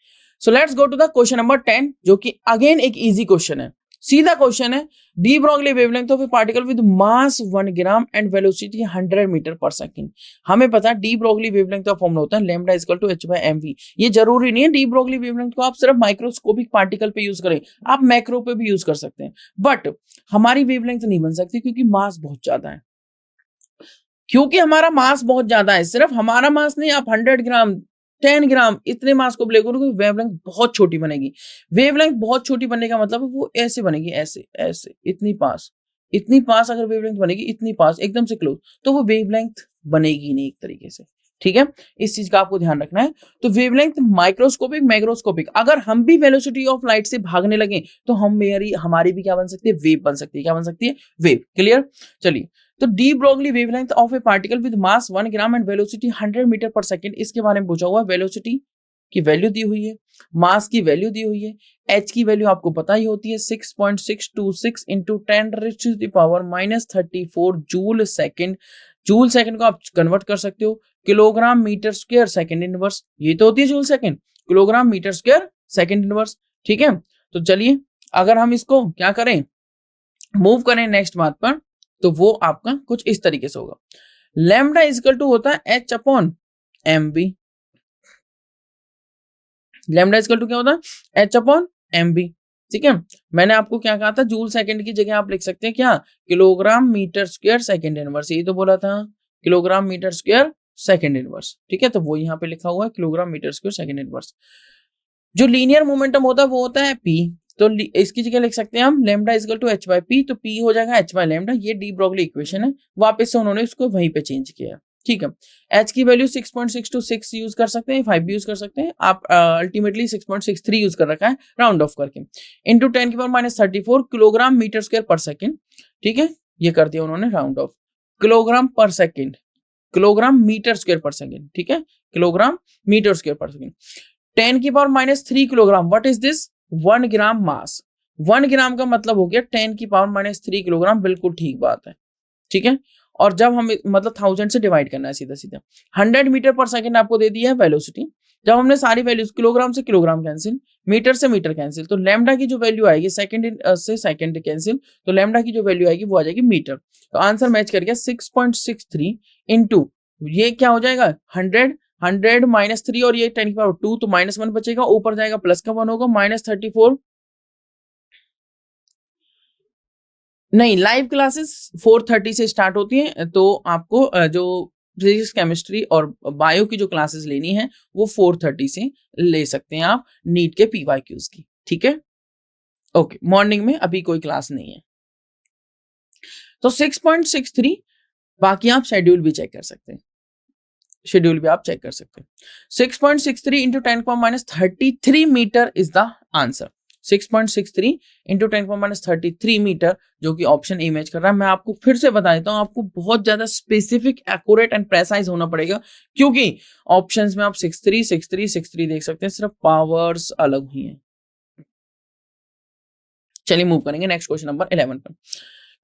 so let's go to the question number 10, जो कि अगेन एक इजी क्वेश्चन है, सीधा क्वेश्चन है। De Broglie wavelength of a particle with mass 1 gram and velocity 100 meter per second. हमें पता है de Broglie wavelength का फॉर्मूला होता है लैम्डा इक्वल टू h/mv। ये जरूरी नहीं है डी ब्रोगली वेवलेंथ को आप सिर्फ माइक्रोस्कोपिक पार्टिकल पे यूज करें, आप मैक्रो पे भी यूज कर सकते हैं, बट हमारी वेवलेंथ नहीं बन सकती क्योंकि मास बहुत ज्यादा है। क्योंकि हमारा मास बहुत ज्यादा है, सिर्फ हमारा मास नहीं, आप 100 ग्राम 10 ग्राम इतने मास को ब्लेक करोगे, वेवलेंथ बहुत छोटी बनेगी। वेवलेंथ बहुत छोटी बनने का मतलब है वो ऐसे बनेगी, ऐसे ऐसे, इतनी पास अगर वेवलेंथ बनेगी, इतनी पास एकदम से क्लोज, तो वो वेवलेंथ बनेगी नहीं एक तरीके से, ठीक है, इस चीज का आपको ध्यान रखना है। तो वेवलेंथ माइक्रोस्कोपिक मैक्रोस्कोपिक, अगर हम भी वेलोसिटी ऑफ लाइट से भागने लगे तो हमारी भी क्या बन सकती है, वेव बन सकती है। क्या बन सकती है? वेव। क्लियर? चलिए, तो de Broglie wavelength of a particle with mass 1 gram and velocity 100 meter per second, इसके बारे में पूछा हुआ। वेलोसिटी की वैल्यू दी हुई है, मास की वैल्यू दी हुई है, एच की वैल्यू आपको पता ही होती है 6.626 into 10⁻34 joule second. Joule second को आप कन्वर्ट कर सकते हो kilogram meter square second inverse, ये तो होती है joule second, kilogram meter square second inverse, ठीक है। तो चलिए अगर हम इसको क्या करें, मूव करें नेक्स्ट बात पर, तो वो आपका कुछ इस तरीके से होगा। लैम्डा इक्वल टू होता है h/mv। लैम्डा इक्वल टू क्या होता है? h/mv, ठीक है। मैंने आपको क्या कहा था, जूल सेकंड की जगह आप लिख सकते हैं क्या, kilogram meter square second inverse, यही तो बोला था, kilogram meter square second inverse, ठीक है। तो वो यहाँ पे लिखा हुआ है kilogram meter square second inverse. जो लीनियर मोमेंटम होता है वो होता है p, तो इसकी जगह लिख सकते हैं हम लैम्डा इक्वल टू h/p, तो p हो जाएगा h/लैम्डा। ये डी ब्रोगली इक्वेशन है, वापस से उन्होंने इसको वहीं पे चेंज किया, ठीक है। h की वैल्यू 6.626 यूज कर सकते हैं, 5 भी यूज कर सकते हैं आप, अल्टीमेटली 6.63 यूज कर रखा है राउंड ऑफ करके, इंटू 10⁻34 किलोग्राम मीटर स्क्वायर पर सेकेंड, ठीक है, ये कर दिया उन्होंने राउंड ऑफ, किलोग्राम पर सेकेंड किलोग्राम मीटर स्क्वायर पर सेकेंड, ठीक है, किलोग्राम मीटर स्क्वायर पर second. 10⁻³ kilogram, what is this? 1 ग्राम मास। 1 ग्राम का मतलब हो गया 10⁻³ किलोग्राम, बिल्कुल ठीक बात है, ठीक है। और जब हम मतलब 1000 से डिवाइड करना है सीधा सीधा। 100 मीटर पर सेकेंड आपको दे दिया है वेलोसिटी। जब हमने सारी वैल्यूज, किलोग्राम से किलोग्राम कैंसिल, मीटर से मीटर कैंसिल, तो लैम्डा की जो वैल्यू आएगी, सेकंड से सेकंड कैंसिल, तो लैम्डा की जो वैल्यू आएगी वो आ जाएगी मीटर। तो आंसर मैच कर गया 6.63 इंटू, ये क्या हो जाएगा 100, 100 -3 और ये 10⁻², तो -1 बचेगा, ऊपर जाएगा प्लस का 1 होगा, -34। नहीं, लाइव क्लासेस 4:30 से स्टार्ट होती हैं, तो आपको जो फिजिक्स, केमिस्ट्री और बायो की जो क्लासेस लेनी है वो 4:30 से ले सकते हैं आप, नीट के PYQs की, ठीक है। ओके, मॉर्निंग में अभी कोई क्लास नहीं है। तो 6.63, बाकी आप शेड्यूल भी चेक कर सकते हैं, शेड्यूल भी आप चेक कर सकते हैं। 6.63 into 10⁻33 meter is the answer. 6.63 into 10⁻33 meter, जो कि ऑप्शन ए मैच कर रहा है। मैं आपको फिर से बता देता हूं, आपको बहुत ज्यादा स्पेसिफिक, एक्यूरेट एंड प्रेसाइज होना पड़ेगा, क्योंकि ऑप्शंस में आप 63, 63, 63 देख सकते हैं, सिर्फ पावर्स अलग हुई हैं। चलिए मूव करेंगे नेक्स्ट क्वेश्चन नंबर 11 पर।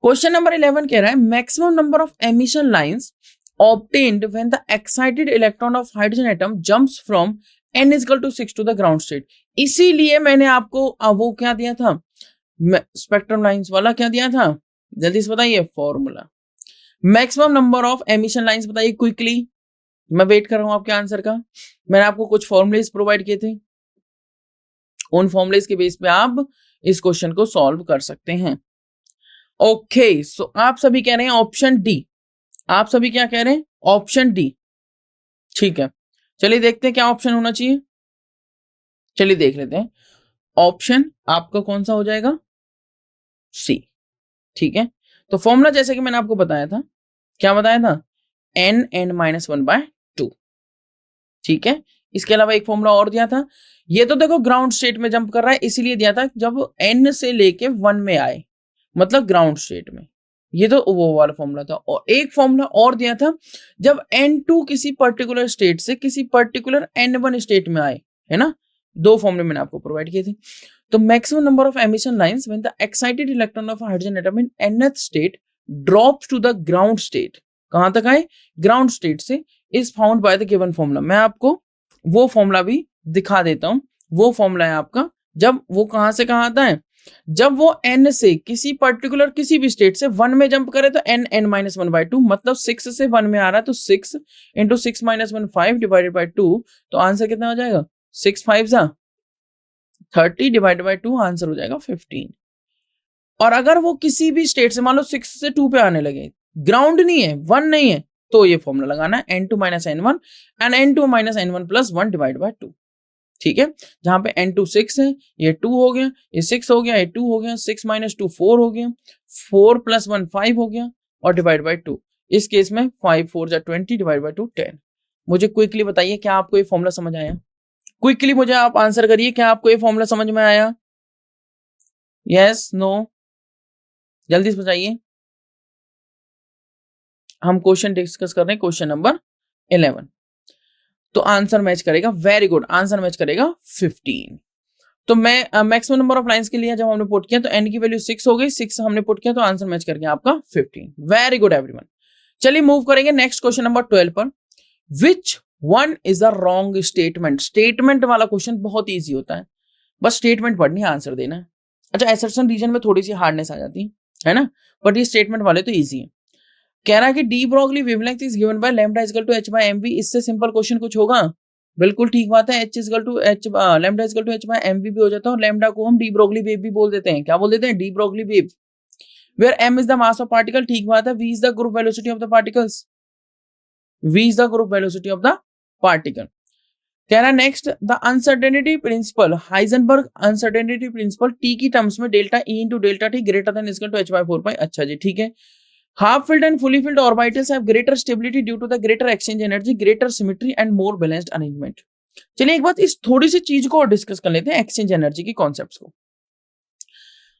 क्वेश्चन नंबर 11 कह रहा है maximum number of emission lines obtained when the excited electron of hydrogen atom jumps from n is equal to 6 to the ground state। इसीलिए मैंने आपको वो क्या दिया था, स्पेक्ट्रम लाइंस वाला क्या दिया था, जल्दी से बताइए formula. Maximum number of emission lines बताइए क्विकली, मैं वेट कर रहा हूं आपके आंसर का। मैंने आपको कुछ फॉर्मूलेज प्रोवाइड किए थे, उन फॉर्मूलेज के बेस पे आप इस क्वेश्चन को सॉल्व कर सकते हैं। ओके, सो आप सभी कह रहे हैं ऑप्शन डी, आप सभी क्या कह रहे हैं, ऑप्शन डी, ठीक है। चलिए देखते हैं क्या ऑप्शन होना चाहिए, चलिए देख लेते हैं। ऑप्शन आपका कौन सा हो जाएगा, सी, ठीक है। तो फॉर्मूला जैसे कि मैंने आपको बताया था, क्या बताया था, n(n-1/2), ठीक है। इसके अलावा एक फॉर्मूला और दिया था, ये तो देखो ग्राउंड स्टेट में जंप कर रहा है, इसीलिए दिया था जब n से लेके 1 में आए, मतलब ग्राउंड स्टेट में, ये तो वो वाला फॉर्मूला था। और एक फॉर्मूला और दिया था, जब n2 किसी पर्टिकुलर स्टेट से किसी पर्टिकुलर n1 स्टेट में आए, है ना। दो फॉर्मूले मैंने आपको प्रोवाइड किए थे। तो maximum number of emission lines when the excited electron of hydrogen atom in nth state drops to the ground state, कहां तक आए, ग्राउंड स्टेट से, is found by the given formula. मैं आपको वो फॉर्मूला भी दिखा देता हूं। वो फॉर्मूला है आपका, जब वो कहां से कहां आता है, जब वो n से किसी पर्टिकुलर किसी भी स्टेट से 1 में जंप करे तो n(n-1/2), मतलब 6 से 1 में आ रहा है तो 6 इंटू 6 - 1 5 डिवाइडेड बाई 2, तो आंसर कितना हो जाएगा, 6 5 30 डिवाइडेड बाई 2, आंसर हो जाएगा 15। और अगर वो किसी भी स्टेट से मान लो 6 से 2 पे आने लगे, ग्राउंड नहीं है, 1 नहीं है, तो ये फॉर्मूला लगाना है n2 - n1 and n2 - n1 + 1 divide by 2, ठीक है। जहां पे n2 6 है, ये 2 हो गया, ये 6 हो गया, ये 2 हो गया, 6 - 2 4 हो गया, 4 + 1 5 हो गया, और डिवाइड बाई 2, इस केस में 5 4 जा 20 डिवाइड बाई 2 10। मुझे क्विकली बताइए क्या आपको ये फॉर्मूला समझ आया, क्विकली मुझे आप आंसर करिए, क्या आपको ये फॉर्मूला समझ में आया, यस नो, जल्दी से बताइए। हम क्वेश्चन डिस्कस कर रहे हैं, क्वेश्चन नंबर 11, तो आंसर मैच करेगा, वेरी गुड, आंसर मैच करेगा 15। तो मैं मैक्सिमम नंबर ऑफ लाइंस के लिए जब हमने पुट किया तो n की वैल्यू 6 हो गई, 6 हमने पुट किया तो आंसर मैच कर गया आपका 15। Very good everyone. चलिए मूव करेंगे नेक्स्ट क्वेश्चन नंबर 12 पर। Which one is the wrong statement. Statement वाला क्वेश्चन बहुत ईजी होता है, बस स्टेटमेंट पढ़नी है, आंसर देना है। अच्छा, एसर्शन रीजन में थोड़ी सी हार्डनेस आ जाती है ना, बट ये स्टेटमेंट वाले तो ईजी है। कह रहा है कि de Broglie wavelength is given by lambda is equal to h/mv। इससे सिंपल क्वेश्चन कुछ होगा, बिल्कुल ठीक बात है, h is equal to h, lambda is equal to h/mv भी हो जाता है, और लैम्डा को हम डी ब्रोगली वेव भी बोल देते हैं। क्या बोल देते हैं, de Broglie wave. Where m is the mass of particle, ठीक बात है, v is the group velocity of the particles, v is the group velocity of the particle. कह रहा है next, the uncertainty principle, Heisenberg uncertainty principle, T की terms में delta E into delta T greater than is equal to h/4 अच्छा जी, ठीक है। Half filled and fully filled orbitals have greater stability due to the greater exchange energy, greater symmetry and more balanced arrangement। चलिए एक बात इस थोड़ी सी चीज को डिस्कस कर लेते हैं, एक्सचेंज एनर्जी की कॉन्सेप्ट्स को।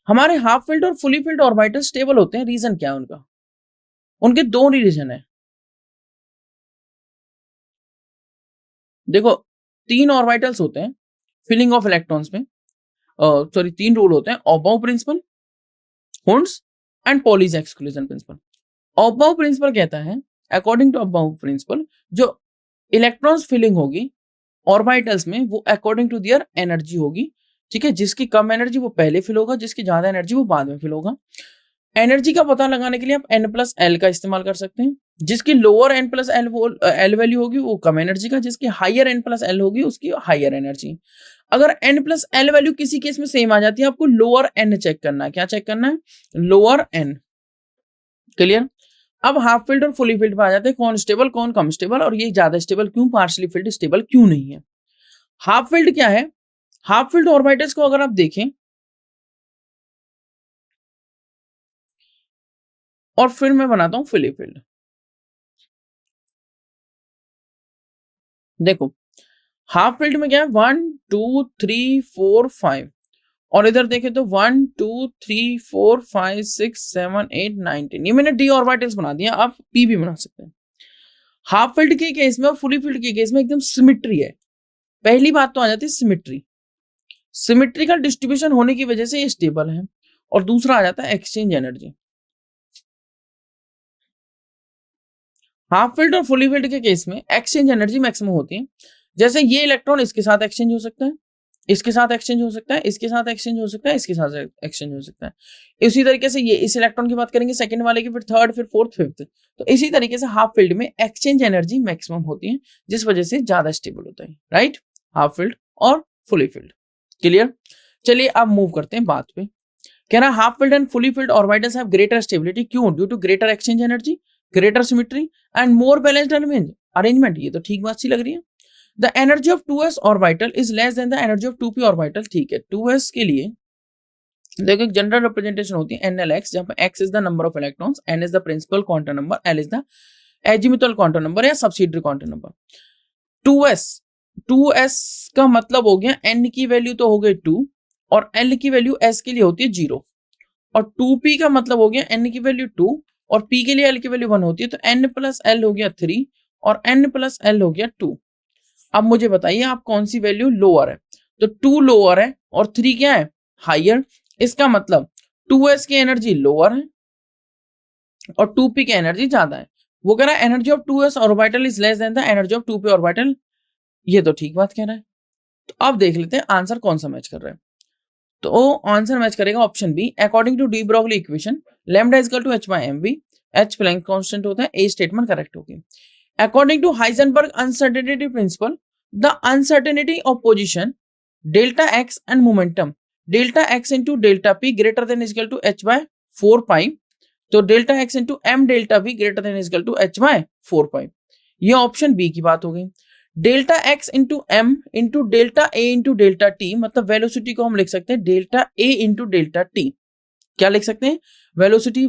हमारे हाफ फिल्ड और फुली फिल्ड ऑर्बिटल स्टेबल होते हैं, रीजन क्या है उनका, उनके दो रीजन है। देखो 3 ऑर्बिटल्स होते हैं फिलिंग ऑफ इलेक्ट्रॉन्स में, सॉरी 3 रूल होते हैं, aufbau principle, Hund's and Pauli's exclusion principle. Aufbau principle कहता है, अकॉर्डिंग टू ऑबाउ प्रिंसिपल, जो इलेक्ट्रॉन्स फिलिंग होगी ऑर्बिटल्स में वो अकॉर्डिंग टू देयर एनर्जी होगी, ठीक है। जिसकी कम एनर्जी वो पहले फिल होगा, जिसकी ज्यादा एनर्जी वो बाद में फिल होगा। एनर्जी का पता लगाने के लिए आप n+l का इस्तेमाल कर सकते हैं। जिसकी लोअर n+l वैल्यू होगी वो कम एनर्जी का, जिसकी हायर n+l होगी उसकी हायर एनर्जी। अगर n+l वैल्यू किसी केस में सेम आ जाती है, आपको लोअर n चेक करना है। क्या चेक करना है? Lower n। क्लियर? अब हाफ फिल्ड और फुली फिल्ड पे आ जाते हैं, कौन स्टेबल कौन कम स्टेबल, और ये ज्यादा स्टेबल क्यों, पार्शली फिल्ड स्टेबल क्यों नहीं है। हाफ फिल्ड क्या है? हाफ फिल्ड ऑर्बिटल्स को अगर आप देखें और फिर मैं बनाता हूं फुली फिल्ड। देखो हाफ फिल्ड में क्या है, 1 2 3 4 5, और इधर देखें तो 1 2 3 4 5 6 7 8 9 10। ये मैंने डी ऑर्बिटल्स बना दिया, आप पी भी बना सकते हैं। हाफ फिल्ड के केस में और फुली फिल्ड के केस में एकदम सिमिट्री है। पहली बात तो आ जाती है सिमिट्री, सिमिट्रिकल डिस्ट्रीब्यूशन होने की वजह से ये स्टेबल है। और दूसरा आ जाता है एक्सचेंज एनर्जी। हाफ फिल्ड और फुली फिल्ड के केस में एक्सचेंज एनर्जी मैक्सिमम होती है। जैसे ये इलेक्ट्रॉन इसके साथ एक्सचेंज हो सकता है, इसके साथ एक्सचेंज हो सकता है, इसके साथ एक्सचेंज हो सकता है, इसके साथ एक्सचेंज हो सकता है। इसी तरीके से ये इस इलेक्ट्रॉन की बात करेंगे, सेकंड वाले की, फिर थर्ड, फिर फोर्थ, फिफ्थ। तो इसी तरीके से हाफ फील्ड में एक्सचेंज एनर्जी मैक्सिमम होती है, जिस वजह से ज्यादा स्टेबल होता है, राइट। हाफ फील्ड और फुली फील्ड, क्लियर। चलिए अब मूव करते हैं बात पे। कह रहा half filled and fully filled orbitals have greater stability, क्यों? Due to greater exchange energy, greater symmetry and more balanced arrangement. ये तो ठीक बात सी लग रही है। The energy of 2s orbital is less than the energy of 2p orbital, ठीक है। 2s के लिए देखो एक जनरल रिप्रेजेंटेशन होती है NLX, जहां पे x is the number of electrons, n is the principal quantum number, l is the azimuthal quantum number या subsidiary quantum number। 2s का मतलब हो गया n की वैल्यू तो हो गई 2 और l की वैल्यू s के लिए होती है 0, और 2p का मतलब हो गया n की वैल्यू 2 और p के लिए l की वैल्यू 1 होती है, तो n+l हो गया 3 और n+l हो गया 2। अब मुझे बताइए आप कौन सी वैल्यू लोअर है? तो 2 लोअर है और 3 क्या है? हायर। इसका मतलब 2s की एनर्जी लोअर है और 2p की एनर्जी ज्यादा है। वो कह रहा है energy of 2s orbital is less than the energy of 2p orbital. ये तो ठीक बात कह रहा है। तो अब देख लेते हैं आंसर कौन सा मैच कर रहा है। तो आंसर मैच करेगा option B. According to de Broglie equation lambda is equal to h/mv, h Planck constant होता है, ए स्टेटमेंट करेक्ट होगी। According to Heisenberg uncertainty principle, the uncertainty of position delta x and momentum delta x into delta p greater than is equal to h by 4 pi, तो delta x into m delta v greater than is equal to h by 4 pi। ये option B की बात हो गई। Delta x into m into delta a into delta t, मतलब velocity को हम लिख सकते हैं delta a into delta t। क्या लिख सकते हैं? Velocity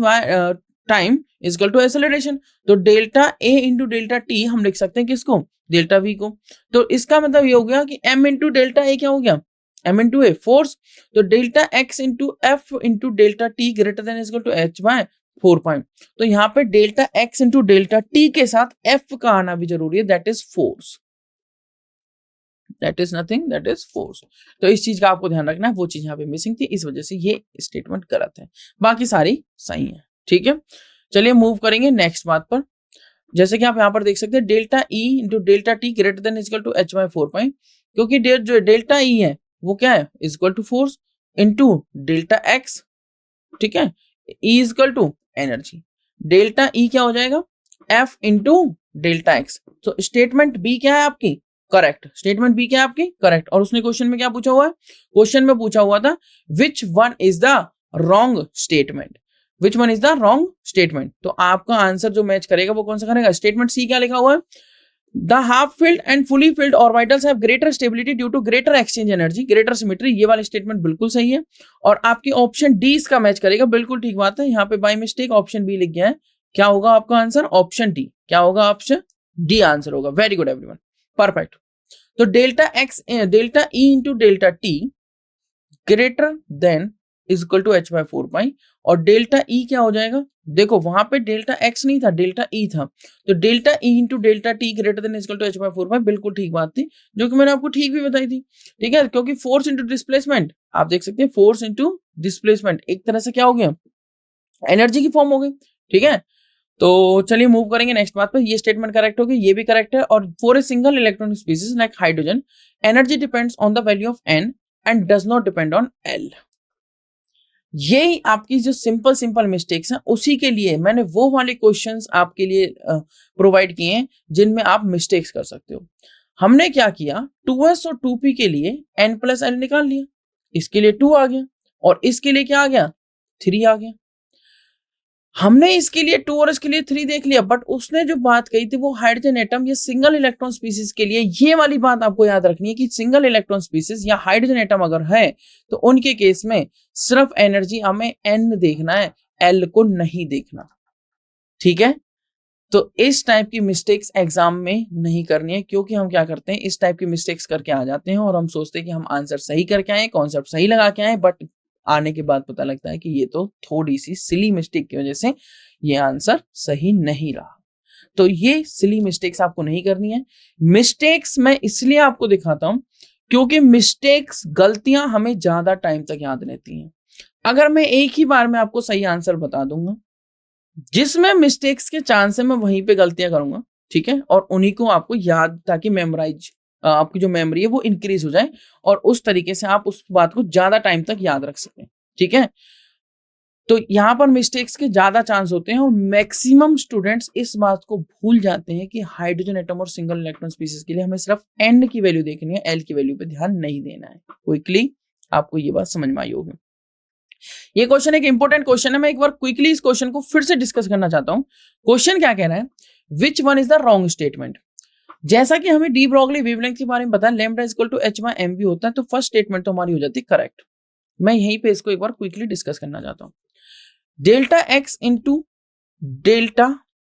time is equal to acceleration. तो delta A into delta T हम लिख सकते हैं किसको? डेल्टा वी को। तो इसका मतलब ये हो गया कि m इंटू डेल्टा ए क्या हो गया? m into a force. तो delta X into F into delta T greater than is equal to H by 4 pi. तो यहाँ पे delta X into delta T के साथ एफ का आना भी जरूरी है, that is force, that is nothing, that is force. तो इस चीज का आपको ध्यान रखना है, वो चीज यहाँ पे मिसिंग थी, इस वजह से ये स्टेटमेंट गलत है, बाकी सारी सही है, ठीक है। चलिए मूव करेंगे नेक्स्ट बात पर। जैसे कि आप यहाँ पर देख सकते हैं delta E into delta T greater than is equal to H by 4 pi, क्योंकि जो डेल्टा ई है वो क्या है? Is equal to force into delta X, ठीक है, E is equal to energy. Delta E क्या हो जाएगा? F into delta X. तो स्टेटमेंट बी क्या है आपकी? करेक्ट। स्टेटमेंट बी क्या है आपकी? करेक्ट। और उसने क्वेश्चन में क्या पूछा हुआ है? क्वेश्चन में पूछा हुआ था which one is the wrong statement, which one is the wrong statement. तो आपका आंसर जो मैच करेगा वो कौन सा करेगा? स्टेटमेंट सी क्या लिखा हुआ है? The half filled and fully filled orbitals have greater stability due to greater exchange energy, greater symmetry. ये वाली स्टेटमेंट बिल्कुल सही है और आपकी ऑप्शन डी इसका मैच करेगा, बिल्कुल ठीक बात है। यहाँ पे बाय मिस्टेक ऑप्शन बी लिख गया है, क्या होगा आपका आंसर? Option D. क्या होगा? ऑप्शन डी आंसर होगा। Very good everyone, perfect. तो delta X delta E into delta T greater than is equal to H by 4 pi, और डेल्टा ई क्या हो जाएगा, देखो वहां पे डेल्टा एक्स नहीं था, डेल्टा ई था, तो delta E into delta T greater than equal to H by 4 pi, बिल्कुल ठीक बात थी, जो कि मैंने आपको ठीक भी बताई थी, ठीक है, क्योंकि फोर्स इंटू डिस्प्लेसमेंट, आप देख सकते हैं फोर्स इंटू डिस्प्लेसमेंट एक तरह से क्या हो गया, एनर्जी की फॉर्म हो गई, ठीक है। तो चलिए मूव करेंगे नेक्स्ट बात पे, ये स्टेटमेंट करेक्ट हो गई, ये भी करेक्ट है, और for a single electronic species like hydrogen energy depends on the value of N and does not depend on L. यही आपकी जो सिंपल मिस्टेक्स हैं, उसी के लिए मैंने वो वाले क्वेश्चंस आपके लिए प्रोवाइड किए हैं जिनमें आप मिस्टेक्स कर सकते हो। हमने क्या किया, 2s और 2p के लिए n प्लस l निकाल लिया, इसके लिए 2 आ गया, और इसके लिए क्या आ गया, 3 आ गया। हमने इसके लिए 2 और इसके लिए 3 देख लिया, बट उसने जो बात कही थी वो हाइड्रोजन एटम या सिंगल इलेक्ट्रॉन स्पीसीज के लिए, ये वाली बात आपको याद रखनी है कि सिंगल इलेक्ट्रॉन स्पीसीज या हाइड्रोजन एटम अगर है तो उनके केस में सिर्फ एनर्जी हमें n देखना है, l को नहीं देखना, ठीक है। तो इस टाइप की मिस्टेक्स एग्जाम में नहीं करनी है, क्योंकि हम क्या करते हैं, इस टाइप की मिस्टेक्स करके आ जाते हैं और हम सोचते हैं कि हम आंसर सही करके आए, कॉन्सेप्ट सही लगा के आए, बट आने के बाद पता लगता है कि ये तो थोड़ी सी सिली मिस्टेक की वजह से ये आंसर सही नहीं रहा। तो ये सिली मिस्टेक्स आपको नहीं करनी है। मिस्टेक्स मैं इसलिए आपको दिखाता हूं क्योंकि मिस्टेक्स, गलतियां हमें ज्यादा टाइम तक याद रहती हैं। अगर मैं एक ही बार में आपको सही आंसर बता दूंगा, जिसमें मिस्टेक्स के चांस है मैं वहीं पे गलतियां करूंगा, ठीक है, और उन्हीं को आपको याद, ताकि मेमोराइज, आपकी जो मेमोरी है वो इंक्रीज हो जाए और उस तरीके से आप उस बात को ज्यादा टाइम तक याद रख सकें, ठीक है। तो यहाँ पर मिस्टेक्स के ज्यादा चांस होते हैं और मैक्सिमम स्टूडेंट्स इस बात को भूल जाते हैं कि हाइड्रोजन एटम और सिंगल इलेक्ट्रॉन स्पीसीज के लिए हमें सिर्फ एन की वैल्यू देखनी है, एल की वैल्यू पे ध्यान नहीं देना है। क्विकली आपको ये बात समझ में आई होगी। ये क्वेश्चन एक इंपॉर्टेंट क्वेश्चन है, मैं एक बार क्विकली इस क्वेश्चन को फिर से डिस्कस करना चाहता हूं। क्वेश्चन क्या कह रहा है, which one is the wrong statement. जैसा कि हमें डी ब्रॉगली वेवलेंथ के बारे में पता है, lambda equal to h by mv होता है, तो फर्स्ट स्टेटमेंट तो हमारी हो जाती है करेक्ट। मैं यहीं पे इसको एक बार क्विकली डिस्कस करना चाहता हूं। Delta x into delta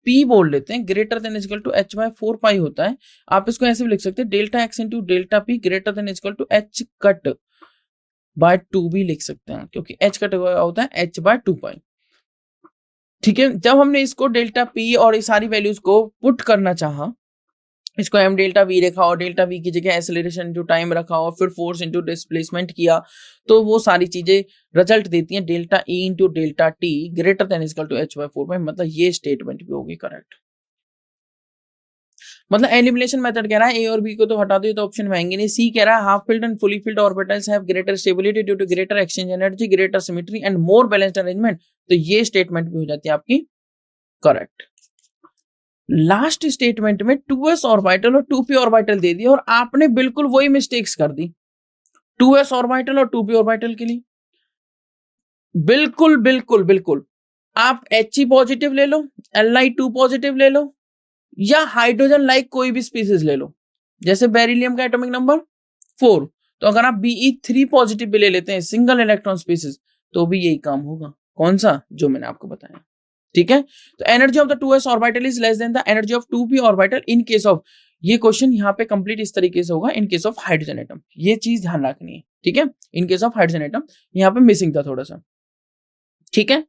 p बोल लेते हैं, greater than equal to h by 4 pi होता है। आप इसको ऐसे भी लिख सकते हैं, delta x into delta p greater than equal to h cut by 2 भी लिख सकते हैं, क्योंकि h कट होता है h बाय 2 पाई, ठीक है। जब हमने इसको डेल्टा p और इस सारी वैल्यूज को पुट करना चाहा, इसको m डेल्टा v रखा और डेल्टा v की जगह एक्सेलरेशन इंटू टाइम रखा और फिर फोर्स इंटू डिस्प्लेसमेंट किया, तो वो सारी चीजें रिजल्ट देती हैं delta e into delta t greater than equal to h by 4 pi. मतलब ये स्टेटमेंट भी होगी करेक्ट। मतलब एलिमिनेशन मेथड कह रहा है a और b को तो हटा दो, तो ऑप्शन में आएंगे नहीं। सी कह रहा है half filled and fully filled orbitals have greater stability due to greater exchange energy, greater symmetry and more balanced arrangement, तो ये स्टेटमेंट भी हो जाती है आपकी करेक्ट। लास्ट स्टेटमेंट में 2s ऑर्बिटल और 2p ऑर्बिटल दे दिया और आपने बिल्कुल वही मिस्टेक्स कर दी 2s ऑर्बिटल और 2p ऑर्बिटल के लिए। बिल्कुल बिल्कुल बिल्कुल आप He पॉजिटिव ले लो, Li2 पॉजिटिव ले लो, या हाइड्रोजन लाइक कोई भी स्पीसीज ले लो, जैसे बेरिलियम का एटॉमिक नंबर 4, तो अगर आप Be3 पॉजिटिव भी ले लेते हैं, सिंगल इलेक्ट्रॉन स्पीसीज, तो भी यही काम होगा। कौन सा, जो मैंने आपको बताया, ठीक है। तो energy of the 2s orbital is less than the energy of 2p orbital in case of, ये क्वेश्चन यहाँ पे कंप्लीट इस तरीके से होगा, in case of hydrogen atom, ये चीज ध्यान रखनी है, ठीक है। In case of hydrogen atom यहाँ पे मिसिंग था थोड़ा सा, ठीक है।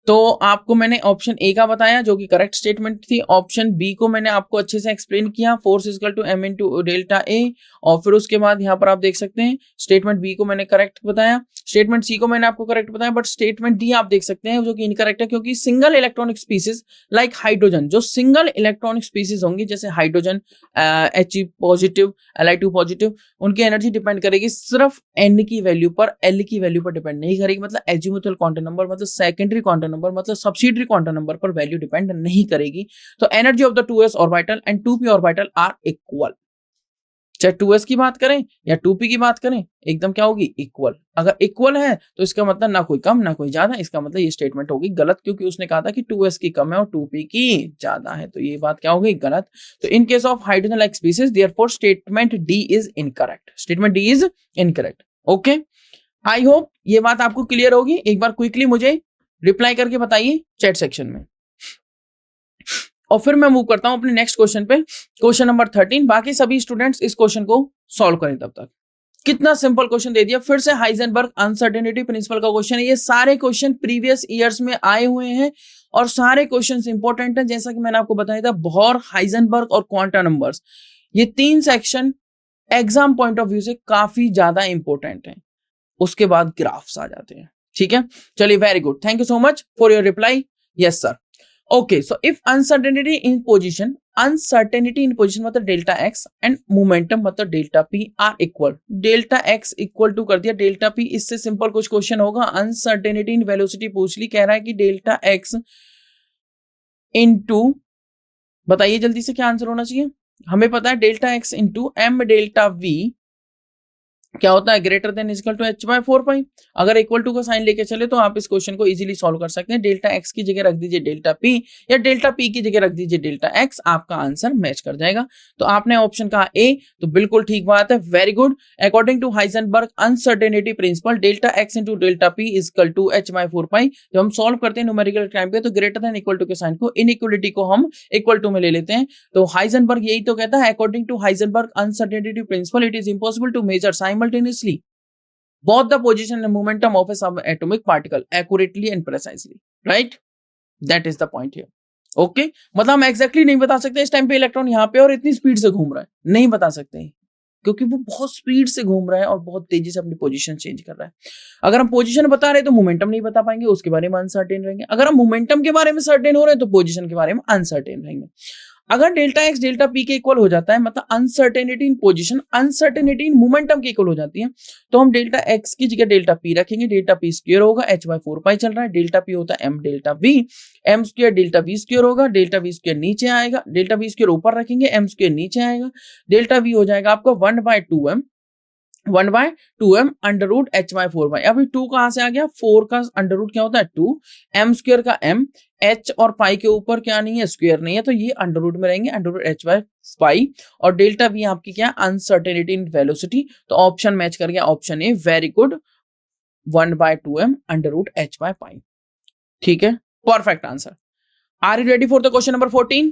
तो आपको मैंने ऑप्शन ए का बताया जो कि करेक्ट स्टेटमेंट थी। ऑप्शन बी को मैंने आपको अच्छे से एक्सप्लेन किया, force equal to m into delta A, और फिर उसके बाद यहाँ पर आप देख सकते हैं स्टेटमेंट बी को मैंने करेक्ट बताया, स्टेटमेंट सी को मैंने आपको करेक्ट बताया, बट स्टेटमेंट डी आप देख सकते हैं जो कि इनकरेक्ट है, क्योंकि single electronic species like hydrogen, जो सिंगल इलेक्ट्रॉनिक स्पीसीज होंगी जैसे hydrogen He positive, Li2 positive, उनकी एनर्जी डिपेंड करेगी सिर्फ n की वैल्यू पर, l की वैल्यू पर डिपेंड नहीं करेगी। मतलब एजिमुथल क्वांटम नंबर, मतलब सेकेंडरी क्वांटम नंबर, मतलब सब्सिडियरी क्वांटम नंबर पर वैल्यू डिपेंड नहीं करेगी। तो energy of the 2s orbital and 2p orbital are equal, चाहे 2s की बात करें या 2p की बात करें, एकदम क्या होगी, इक्वल। अगर इक्वल है तो इसका मतलब ना कोई कम ना कोई ज्यादा, इसका मतलब ये स्टेटमेंट होगी गलत, क्योंकि उसने कहा था कि 2s की कम है और 2p की ज्यादा है, तो ये बात क्या होगी, गलत। तो in case of hydrogen like species therefore statement D is incorrect, statement D is incorrect. Okay, I hope ये बात आपको क्लियर होगी। एक बार क्विकली मुझे रिप्लाई करके बताइए चैट सेक्शन में, और फिर मैं मूव करता हूं अपने नेक्स्ट क्वेश्चन पे, क्वेश्चन नंबर 13। बाकी सभी स्टूडेंट्स इस क्वेश्चन को सॉल्व करें तब तक। कितना सिंपल क्वेश्चन दे दिया। फिर से हाइजेनबर्ग अनसर्टेनिटी प्रिंसिपल का क्वेश्चन है। ये सारे क्वेश्चन प्रीवियस ईयर्स में आए हुए हैं और सारे क्वेश्चंस इंपॉर्टेंट हैं। जैसा कि मैंने आपको बताया था, बोहर, हाइजेनबर्ग और क्वांटम नंबर्स, ये 3 section exam point of view से काफी ज्यादा इंपॉर्टेंट है। उसके बाद ग्राफ्स आ जाते हैं। ठीक है, चलिए, very good, thank you so much for your reply. Yes sir. Okay, so if uncertainty in position मतलब डेल्टा एक्स एंड मोमेंटम मतलब delta P are equal, delta X equal to कर दिया डेल्टा पी। इससे simple कुछ question होगा। Uncertainty in velocity पूछ ली, कह रहा है कि डेल्टा एक्स इंटू, बताइए जल्दी से क्या आंसर होना चाहिए। हमें पता है delta X into M delta V क्या होता है, greater than equal to h/4 अगर इक्वल टू का साइन लेके चले तो आप इस क्वेश्चन को इजीली सॉल्व कर सकते हैं। डेल्टा एक्स की जगह रख दीजिए डेल्टा पी या डेल्टा पी की जगह रख दीजिए डेल्टा एक्स, आपका आंसर मैच कर जाएगा। तो आपने ऑप्शन कहा ए, तो बिल्कुल ठीक बात है, very good. According to Heisenberg uncertainty principle, delta X into delta P equal to h/4 जब हम सॉल्व करते हैं न्यूमेरिकल टाइम पे तो ग्रेटर देन इक्वल टू के साइन को, इनइक्वलिटी को हम इक्वल टू में ले लेते हैं। तो हाइजेनबर्ग यही तो कहता है, according to Heisenberg uncertainty principle it is impossible to measure simultaneously both the position and momentum of a subatomic particle accurately and precisely, right? That is the point here. Okay, मतलब हम exactly नहीं बता सकते इस time पे electron यहाँ पे और इतनी स्पीड से घूम रहा है, नहीं बता सकते क्योंकि वो बहुत स्पीड से घूम रहा है और बहुत तेजी से अपनी पोजीशन चेंज कर रहा है। अगर हम पोजीशन बता रहे हैं तो मोमेंटम नहीं बता पाएंगे, उसके बारे में अनसर्टेन रहेंगे। अगर हम मोमेंटम के बारे में सर्टेन हो रहे हैं तो पोजीशन के बारे में अनसर्टेन रहेंगे। अगर डेल्टा एक्स डेल्टा पी के इक्वल हो जाता है मतलब uncertainty in position uncertainty in momentum के इक्वल हो जाती है, तो हम डेल्टा एक्स की जगह डेल्टा पी रखेंगे। डेल्टा पी स्क्वायर होगा, h/4 चल रहा है, डेल्टा पी होता है m delta v, m square delta v square होगा, डेल्टा v स्क्वायर नीचे आएगा, डेल्टा v स्क्वायर ऊपर रखेंगे, m स्क्वायर नीचे आएगा, डेल्टा v हो जाएगा आपका 1/2m अंडर रूट h/4। अभी 2 कहां से आ गया, 4 का अंडर रूट क्या होता है 2, m स्क्वायर का m, h और पाई के ऊपर क्या नहीं है, स्क्वायर नहीं है, तो ये अंडर रूट में रहेंगे, अंडर रूट h/पाई। और डेल्टा v आपकी क्या, अनसर्टेनिटी इन वेलोसिटी, तो ऑप्शन मैच कर गया, option A, very good, 1/2m under root h/पाई। ठीक है, perfect answer. Are you ready for the question number 14?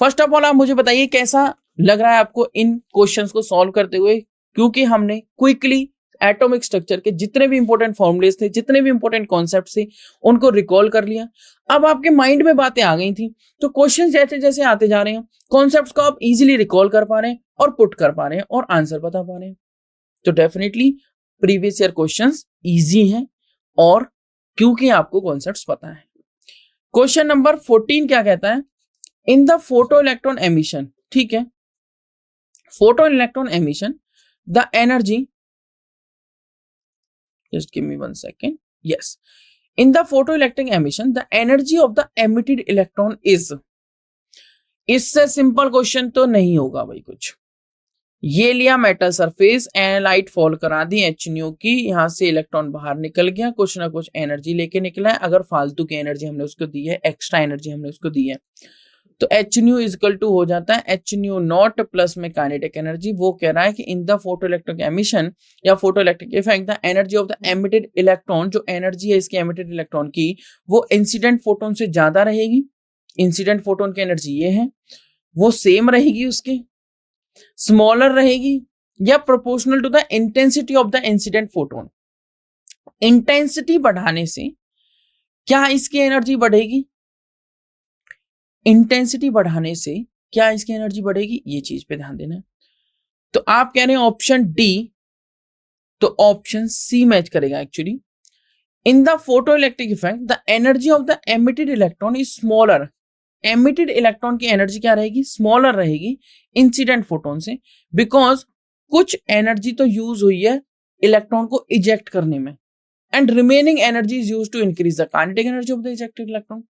First of all आप मुझे बताइए कैसा लग रहा है आपको इन क्वेश्चंस को सॉल्व करते हुए, क्योंकि हमने क्विकली एटॉमिक स्ट्रक्चर के जितने भी इंपॉर्टेंट फॉर्मूलेस थे, जितने भी इंपॉर्टेंट कॉन्सेप्ट्स थे, उनको रिकॉल कर लिया। अब आपके माइंड में बातें आ गई थी, तो क्वेश्चन जैसे जैसे आते जा रहे हैं, कॉन्सेप्ट्स को आप इजीली रिकॉल कर पा रहे हैं और पुट कर पा रहे हैं और आंसर बता पा रहे हैं। तो definitely previous year questions easy हैं और क्योंकि आपको कॉन्सेप्ट्स पता है। क्वेश्चन नंबर 14 क्या कहता है, in the photo electron emission, ठीक है, photo electron emission the energy, just give me 1 second, yes, in the photoelectric emission the energy of the emitted electron is, इससे सिंपल क्वेश्चन तो नहीं होगा भाई कुछ। ये लिया मेटल सरफेस, एनालाइट फॉल करा दी HNO की, यहां से इलेक्ट्रॉन बाहर निकल गया, कुछ ना कुछ एनर्जी लेके निकला है। अगर फालतू की एनर्जी हमने उसको दी है, एक्स्ट्रा एनर्जी हमने उसको दी है, तो HNO इक्वल टू हो जाता है HNO नॉट प्लस में काइनेटिक एनर्जी। वो कह रहा है कि इन द फोटोइलेक्ट्रिक एमिशन या photoelectric effect the energy of the emitted electron, जो एनर्जी है इसके एमिटेड इलेक्ट्रॉन की, वो इंसिडेंट फोटोन से ज्यादा रहेगी। इंसिडेंट फोटोन की एनर्जी ये है, वो सेम रहेगी, उसके स्मॉलर रहेगी या proportional to the intensity of the incident photon. Intensity बढ़ाने से क्या इसकी एनर्जी बढ़ेगी, इंटेंसिटी बढ़ाने से क्या इसकी एनर्जी बढ़ेगी, ये चीज पे ध्यान देना है। तो आप कह रहे हैं ऑप्शन डी, तो ऑप्शन सी मैच करेगा actually. In the photoelectric effect the energy of the emitted electron is smaller, emitted electron की एनर्जी क्या रहेगी, स्मॉलर रहेगी इंसिडेंट फोटोन से, बिकॉज कुछ एनर्जी तो यूज हुई है इलेक्ट्रॉन को इजेक्ट करने में, and remaining energy is used to increase the kinetic energy of the ejected electron.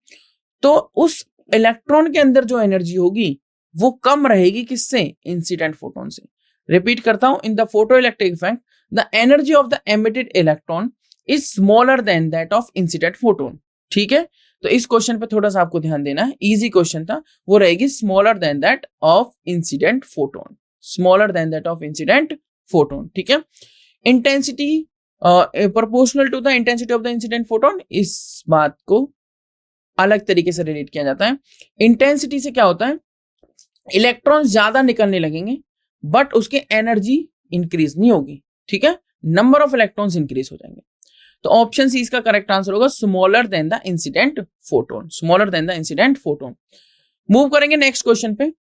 तो उस इलेक्ट्रॉन के अंदर जो एनर्जी होगी वो कम रहेगी किससे, इंसिडेंट फोटोन से। रिपीट करता हूं, इन the photoelectric effect the energy of the emitted electron is smaller than that of incident photon. ठीक है, तो इस क्वेश्चन पे थोड़ा सा आपको ध्यान देना है, इजी क्वेश्चन था, वो रहेगी smaller than that of incident photon, smaller than that of incident photon. ठीक है, intensity proportional to the intensity of the incident photon, इस बात को अलग तरीके से रिलेट किया जाता है। इंटेंसिटी से क्या होता है, इलेक्ट्रॉन ज्यादा निकलने लगेंगे बट उसकी एनर्जी इंक्रीज नहीं होगी, ठीक है, नंबर ऑफ इलेक्ट्रॉन्स इंक्रीज हो जाएंगे। तो ऑप्शन सी इसका करेक्ट आंसर होगा smaller than the incident photon, smaller than the incident photon. Move करेंगे नेक्स्ट क्वेश्चन पे।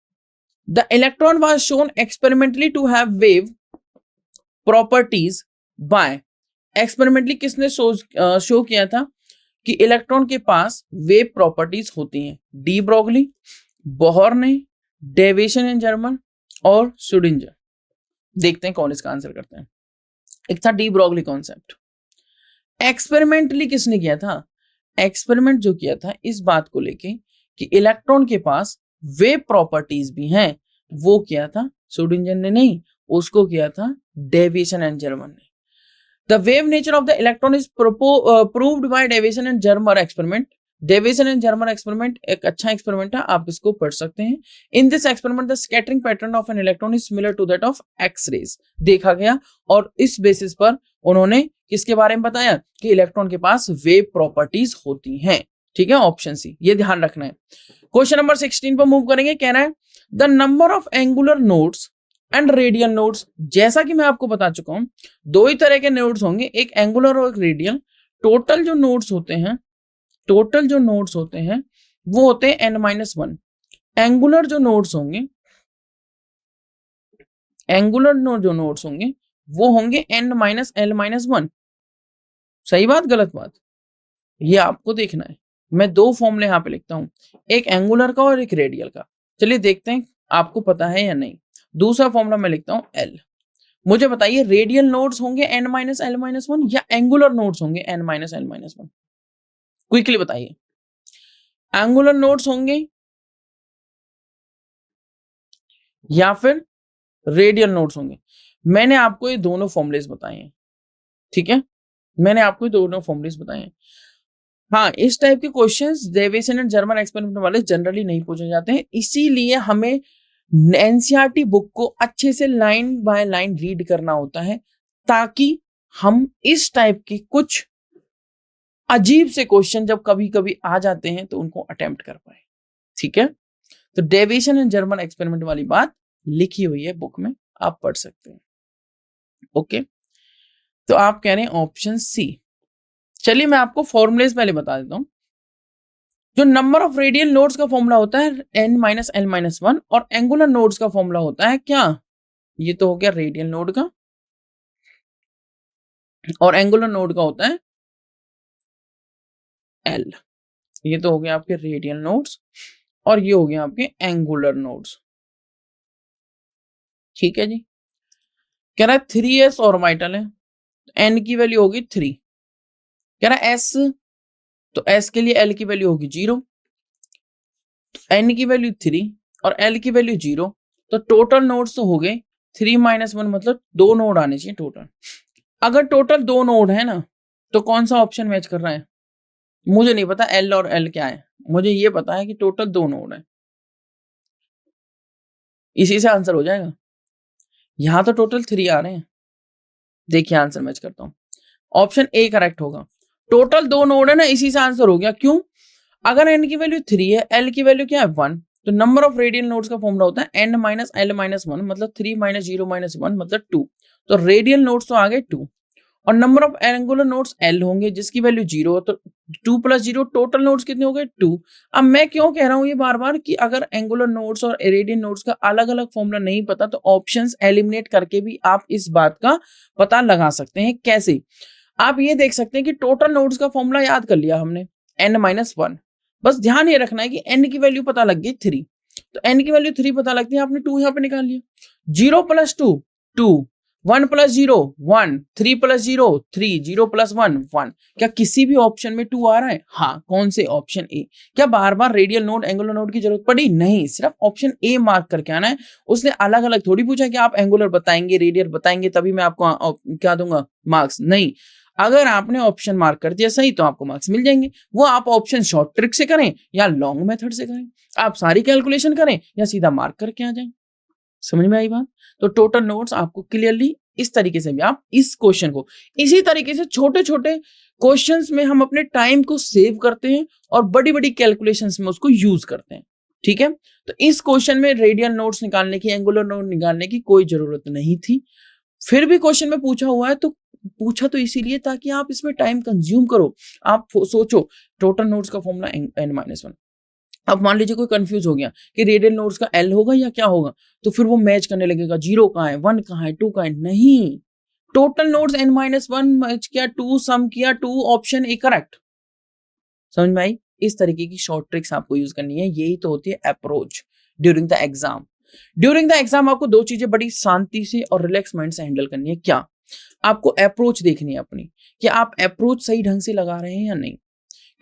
The electron was shown experimentally to have wave properties by, experimentally किसने show किया था कि इलेक्ट्रॉन के पास वेव प्रॉपर्टीज होती हैं? डी ब्रोगली, बोहर ने, डेविसन एंड जर्मन और शुडिंजर। देखते हैं कौन इसका आंसर करते हैं। एक था डी ब्रोगली कॉन्सेप्ट। एक्सपेरिमेंटली किसने किया था? एक्सपेरिमेंट जो किया था इस बात को लेके कि इलेक्ट्रॉन के पास वेव प्रॉपर्टीज भी हैं, वो किया था शुडिंजर ने नहीं, उसको किया था डेविसन एंड जर्मन ने। The wave nature of the electron is proved by Davisson and Germer experiment. Davisson and Germer experiment एक अच्छा एक्सपेरिमेंट है, आप इसको पढ़ सकते हैं। In this experiment the scattering pattern of an electron is similar to that of X rays देखा गया, और इस बेसिस पर उन्होंने किसके बारे में बताया कि इलेक्ट्रॉन के पास वेव प्रॉपर्टीज होती हैं। ठीक है, ऑप्शन सी, ये ध्यान रखना है। क्वेश्चन नंबर 16 पर मूव करेंगे। कह रहा है the number of angular nodes and radial nodes. जैसा कि मैं आपको बता चुका हूं, दो ही तरह के नोड्स होंगे, एक एंगुलर और एक रेडियल। टोटल जो नोड्स होते हैं वो होते हैं n-1। एंगुलर जो नोड्स होंगे वो होंगे n-l-1। सही बात गलत बात, ये आपको देखना है। मैं दो फॉर्मूले यहां पे लिखता हूं, एक एंगुलर का और एक रेडियल का। चलिए देखते हैं आपको पता है या नहीं। दूसरा फॉर्मूला मैं लिखता हूं L। मुझे बताइए रेडियल नोड्स होंगे n-l-1 या एंगुलर नोड्स होंगे n-l-1? क्विकली बताइए। एंगुलर नोड्स होंगे या फिर रेडियल नोड्स होंगे? मैंने आपको ये दोनों फॉर्मुलेस बताए हैं। ठीक है, मैंने आपको ये दोनों फॉर्मुलेस बताए हैं। हाँ, इस टाइप के questions Davisson and German experiment वाले जनरली नहीं पूछे जाते हैं, इसीलिए हमें एनसीईआरटी बुक को अच्छे से लाइन बाय लाइन रीड करना होता है, ताकि हम इस टाइप के कुछ अजीब से क्वेश्चन जब कभी कभी आ जाते हैं तो उनको अटेम्प्ट कर पाए। ठीक है, तो डेविसन एंड जर्मन एक्सपेरिमेंट वाली बात लिखी हुई है बुक में, आप पढ़ सकते हैं। ओके, तो आप कह रहे हैं ऑप्शन सी। चलिए मैं आपको फॉर्मुलेस पहले बता देता हूं। जो नंबर ऑफ रेडियल नोड्स का फॉर्मूला होता है n-l-1 और एंगुलर नोड्स का फॉर्मूला होता है क्या? ये तो हो गया रेडियल नोड का, और एंगुलर नोड का होता है L। ये तो हो गया आपके रेडियल नोड्स और ये हो गया आपके एंगुलर नोड्स। ठीक है जी, कह रहा है 3s ऑर्बिटल है, n की वैल्यू होगी 3। कह रहा है s, तो s के लिए l की वैल्यू होगी 0, n की वैल्यू 3 और l की वैल्यू 0। तो टोटल नोड्स तो हो गए 3-1, मतलब 2 नोड आने चाहिए टोटल। अगर टोटल 2 नोड है ना, तो कौन सा ऑप्शन मैच कर रहा है? मुझे नहीं पता L और L क्या है, मुझे ये पता है कि टोटल 2 नोड है, इसी से आंसर हो जाएगा। यहां तो टोटल 3 आ रहे हैं। देखिए आंसर मैच करता हूं, ऑप्शन ए करेक्ट होगा। टोटल 2 नोड है ना, इसी से आंसर हो गया। क्यों? अगर n की वैल्यू 3 है, L की वैल्यू क्या है 1, तो नंबर ऑफ रेडियल नोड्स का फॉर्मूला होता है n-l-1, मतलब 3 - 0 - 1 मतलब 2। तो रेडियल नोड्स तो आ गए 2, और number of angular nodes L होंगे जिसकी वैल्यू 0, तो 2 + 0 टोटल नोड्स कितने हो गए 2। अब मैं क्यों कह रहा हूं ये बार बार कि अगर एंगुलर नोड्स और रेडियल नोड्स का अलग अलग फॉर्मूला नहीं पता तो ऑप्शंस एलिमिनेट करके भी आप इस बात का पता लगा सकते हैं। कैसे? आप ये देख सकते हैं कि टोटल नोड्स का फॉर्मूला याद कर लिया हमने n-1, बस ध्यान ये रखना है कि n की वैल्यू पता लग गई 3, तो n की वैल्यू 3 पता लगती है, आपने 2 यहाँ पे निकाल लिया। 0 + 2 2, 1 + 0 1, 3 + 0 3, 0 + 1 1। क्या किसी भी ऑप्शन में 2 आ रहा है? हाँ, कौन से? Option A. क्या बार बार रेडियल नोड एंगुलर नोड की जरूरत पड़ी? नहीं, सिर्फ ऑप्शन ए मार्क करके आना है। उसने अलग अलग थोड़ी पूछा कि आप एंगुलर बताएंगे रेडियल बताएंगे तभी मैं आपको क्या दूंगा मार्क्स। नहीं, अगर आपने ऑप्शन मार्क कर दिया सही तो आपको मार्क्स मिल जाएंगे। वो आप ऑप्शन शॉर्ट ट्रिक से करें या लॉन्ग मेथड से करें, आप सारी कैलकुलेशन करें या सीधा मार्क करके आ जाएं। समझ में आई बात? तो टोटल नोड्स आपको क्लियरली इस तरीके से भी आप इस क्वेश्चन को इसी तरीके से छोटे छोटे क्वेश्चंस में हम अपने टाइम को सेव करते हैं और बड़ी बड़ी कैलकुलेशंस में उसको यूज करते हैं। ठीक है, तो इस क्वेश्चन में रेडियल नोड्स निकालने की, एंगुलर नोड निकालने की कोई जरूरत नहीं थी। फिर भी क्वेश्चन में पूछा हुआ है, तो पूछा तो इसीलिए ताकि आप इसमें टाइम कंज्यूम करो। आप सोचो टोटल नोड्स का फॉर्मूला n-1। अब मान लीजिए कोई कंफ्यूज हो गया कि रेडियल नोड्स का L होगा या क्या होगा, तो फिर वो मैच करने लगेगा, 0 कहाँ है, 1 कहाँ है, 2 कहाँ है। नहीं, टोटल नोड्स n-1 मैच किया, 2 सम किया, 2 ऑप्शन ए करेक्ट। समझ में आई? इस तरीके की शॉर्ट ट्रिक्स आपको यूज करनी है। यही तो होती है approach during the exam. During the exam आपको दो चीजें बड़ी शांति से और रिलैक्स माइंड से हैंडल करनी है। क्या? आपको अप्रोच देखनी है अपनी, कि आप अप्रोच सही ढंग से लगा रहे हैं या नहीं।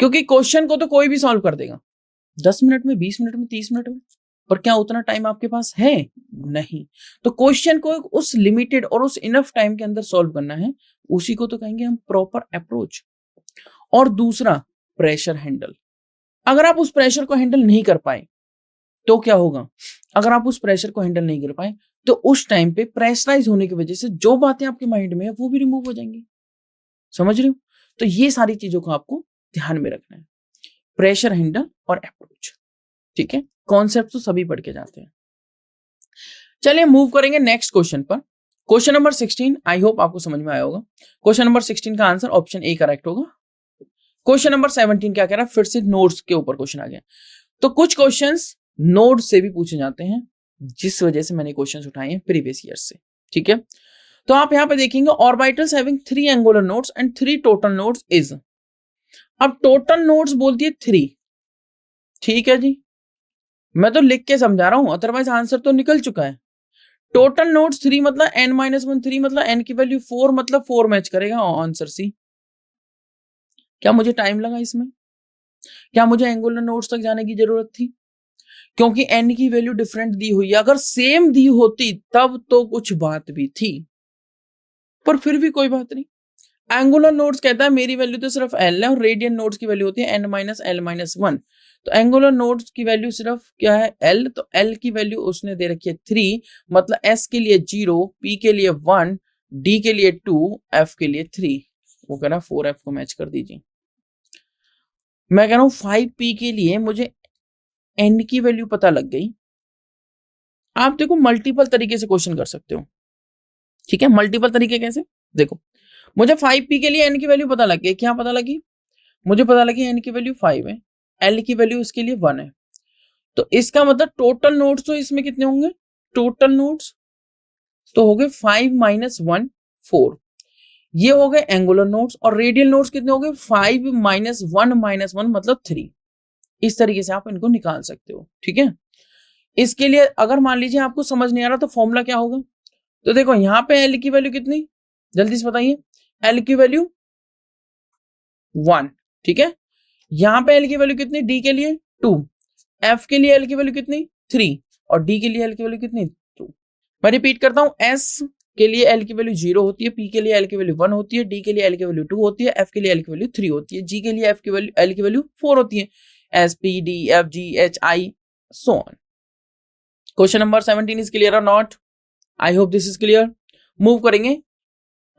क्योंकि क्वेश्चन को तो कोई भी सॉल्व कर देगा 10 मिनट में, 20 मिनट में, 30 मिनट में, पर क्या उतना टाइम आपके पास है? नहीं। तो क्वेश्चन को उस लिमिटेड और उस इनफ टाइम के अंदर सॉल्व करना है, उसी को तो कहेंगे हम प्रॉपर अप्रोच। और दूसरा, प्रेशर हैंडल। अगर आप उस प्रेशर को हैंडल नहीं कर पाए तो क्या होगा? अगर आप उस प्रेशर को हैंडल नहीं कर पाए तो उस टाइम पे प्रेशराइज होने की वजह से जो बातें आपके माइंड में है वो भी रिमूव हो जाएंगी। समझ रहे हो? तो ये सारी चीजों को आपको ध्यान में रखना है, प्रेशर हैंडल और अप्रोच। ठीक है, कॉन्सेप्ट तो सभी पढ़ के जाते हैं। चलिए मूव करेंगे नेक्स्ट क्वेश्चन पर। क्वेश्चन नंबर 16, आई होप आपको समझ में आया होगा। क्वेश्चन नंबर 16 का आंसर ऑप्शन ए करेक्ट होगा। क्वेश्चन नंबर 17 क्या कह रहा है? फिर से नोड्स के ऊपर क्वेश्चन आ गया। तो कुछ क्वेश्चंस नोड से भी पूछे जाते हैं, जिस वजह से मैंने क्वेश्चंस उठाए हैं प्रीवियस ईयर से। ठीक है, तो आप यहां पे देखेंगे orbitals having 3 angular nodes and 3 total nodes is. अब टोटल नोड्स बोलती है 3। ठीक है जी, मैं तो लिख के समझा रहा हूं, अदरवाइज आंसर तो निकल चुका है। टोटल नोड्स 3 मतलब n-1, 3 मतलब n की वैल्यू 4 मतलब 4 मैच करेगा आंसर सी। क्या मुझे टाइम लगा इसमें? क्या मुझे एंगुलर नोड्स तक जाने की जरूरत थी? क्योंकि n की वैल्यू डिफरेंट दी हुई है। अगर सेम दी होती तब तो कुछ बात भी थी, पर फिर भी कोई बात नहीं। एंगुलर नोड्स कहता है मेरी वैल्यू तो सिर्फ L है और रेडियन नोड्स की वैल्यू होती है n-L-1। तो एंगुलर नोड्स की वैल्यू सिर्फ क्या है? L। तो L की वैल्यू उसने दे रखी है 3, मतलब S के लिए 0, P के लिए 1, D के लिए 2, F के लिए 3। वो कह रहा 4F को मैच कर दीजिए। मैं कह रहा हूं 5P के लिए मुझे N की वैल्यू पता लग गई। आप देखो मल्टीपल तरीके से क्वेश्चन कर सकते हो। ठीक है, मल्टीपल तरीके कैसे? देखो, मुझे 5P के लिए N की वैल्यू पता लग गई। क्या पता लगी? मुझे पता लगी N की वैल्यू 5 है, L की वैल्यू इसके लिए 1 है। तो इसका मतलब टोटल नोड्स तो इसमें कितने होंगे? टोटल नोड्स तो हो गए 5 - 1 4। ये हो गए एंगुलर नोड्स। और रेडियल नोड्स कितने हो गए? 5 - 1 - 1 मतलब 3। इस तरीके से आप इनको निकाल सकते हो। ठीक है, इसके लिए अगर मान लीजिए आपको समझ नहीं आ रहा तो फॉर्मूला क्या होगा? तो देखो यहाँ पे L की वैल्यू कितनी, जल्दी से बताइए। L की वैल्यू 1। ठीक है, यहाँ पे L की वैल्यू कितनी? D के लिए 2, F के लिए L की वैल्यू कितनी? 3, और D के लिए L की वैल्यू कितनी? 2। मैं रिपीट करता हूं, S के लिए L की वैल्यू 0 होती है, P के लिए L की वैल्यू 1 होती है, D के लिए L की वैल्यू 2 होती है, F के लिए L की वैल्यू 3 होती है, G के लिए L की वैल्यू 4 होती है। S P D F G H I so on। Question number 17 is clear और not? I hope this is clear. Move करेंगे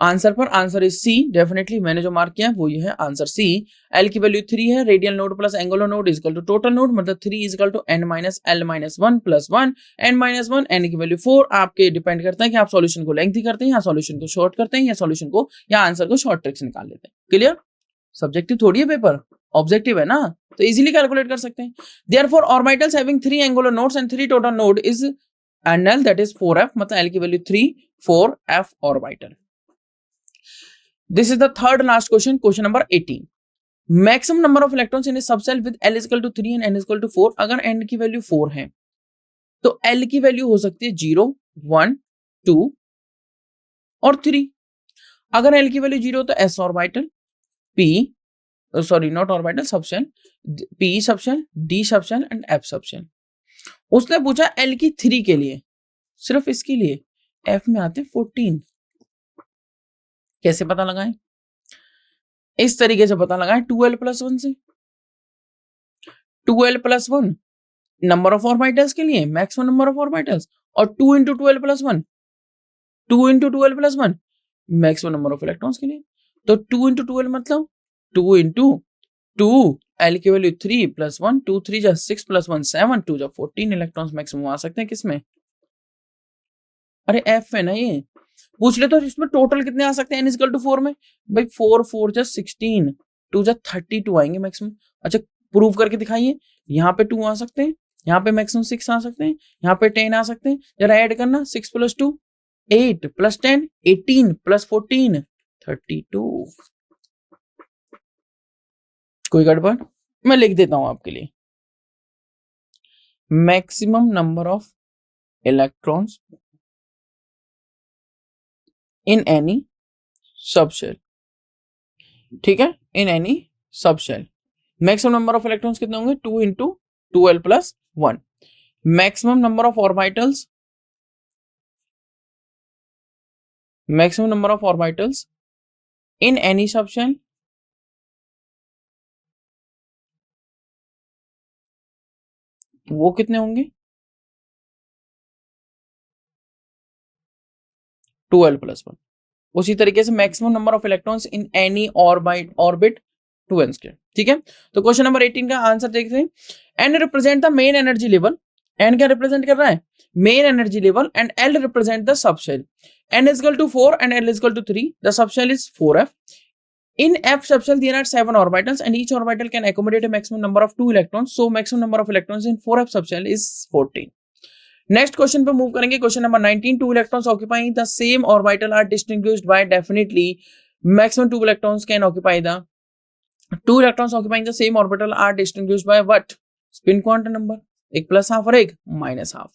आंसर पर। Answer is C. डेफिनेटली मैंने जो मार्क किया है वो ये है आंसर सी। L की वैल्यू 3 है, radial node plus angular node is equal to total node, मतलब 3 is equal to n - L - 1 plus 1, n - 1, n की वैल्यू 4। आपके डिपेंड करता है कि आप सॉल्यूशन को लेंथी करते हैं या सॉल्यूशन को शॉर्ट करते हैं या सॉल्यूशन को या आंसर को शॉर्ट ट्रिक से निकाल लेते हैं। क्लियर? सब्जेक्टिव थोड़ी है पेपर, ऑब्जेक्टिव है ना, तो इजीली कैलकुलेट कर सकते हैं। Therefore orbitals having 3 angular nodes and 3 total node is NL, that is 4F, मतलब L की value 3 4F orbital. This is the third last question, question number 18. Maximum number of electrons in a subcell with L is equal to 3 and N is equal to 4। अगर N की value 4 है तो L की value हो सकती है 0, 1, 2 और 3। अगर L की वैल्यू 0 तो S orbital, P sorry not orbital, subshell, P subshell, D subshell and F subshell. उसने पूछा L की 3 के लिए, सिर्फ इसके लिए F में आते 14। कैसे पता लगाएं? इस तरीके से पता लगाएं, 2L + 1 से। 2L + 1 नंबर ऑफ ऑर्बिटल्स के लिए, मैक्सिमम नंबर ऑफ ऑर्बिटल्स, और 2 × 2L + 1, 2 × 2L + 1 maximum number of electrons के लिए। तो 2 × 2L मतलब 2 × 2, L की वैल्यू 3 + 1, 2 3 जा 6 + 1 7, 2 जा 14 इलेक्ट्रॉन्स मैक्सिमम आ सकते हैं किसमें? अरे F है ना ये, पूछ ले तो इसमें टोटल कितने आ सकते हैं n इक्वल टू 4 में, भाई 4 4 जा 16, 2 जा 32 आएंगे मैक्सिमम। अच्छा प्रूव करके दिखाइए, यहाँ पे 2 आ सकते हैं, यहाँ पे मैक्सिमम 6 आ सकते हैं, यहाँ पे 10 आ सकते हैं, जरा ऐड करना 6 + 2 8 + 10 18 + 14 32। कोई गड़बड़? मैं लिख देता हूं आपके लिए, maximum number of electrons in any subshell, ठीक है, in any subshell. Maximum number of electrons कितने होंगे, 2 × 12 + 1। Maximum number of orbitals, maximum number of orbitals in any subshell, वो कितने होंगे, 12 + 1। उसी तरीके से maximum number of electrons in any orbit 2n², ठीक है। तो क्वेश्चन नंबर 18 का आंसर देखते हैं। n represent the main energy level, n क्या रिप्रेजेंट कर रहा है, main energy level, and l represent the subshell. n = 4 and l = 3, the subshell is 4f. In f subshell there are 7 orbitals and each orbital can accommodate a maximum number of 2 electrons, so maximum number of electrons in 4f subshell is 14. Next question पे move करेंगे, question number 19। 2 electrons occupying the same orbital are distinguished by definitely maximum 2 electrons can occupy the 2 electrons occupying the same orbital are distinguished by what, spin quantum number, एक plus half और एक minus half.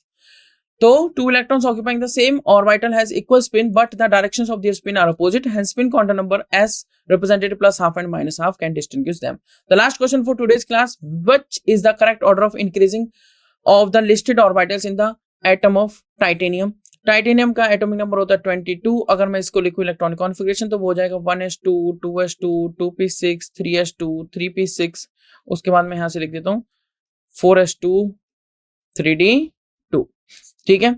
तो 2 electrons occupying the same orbital has equal spin but the directions of their spin are opposite, hence spin quantum number s represented plus half and minus half can distinguish them. The last question for today's class, which is the correct order of increasing of the listed orbitals in the atom of titanium? Titanium का atomic number होता है 22। अगर मैं इसको लिखूं electronic configuration तो वो हो जाएगा 1s2 2s2 2p6 3s2 3p6। उसके बाद मैं यहां से लिख देता हूं 4s2 3d2, ठीक है।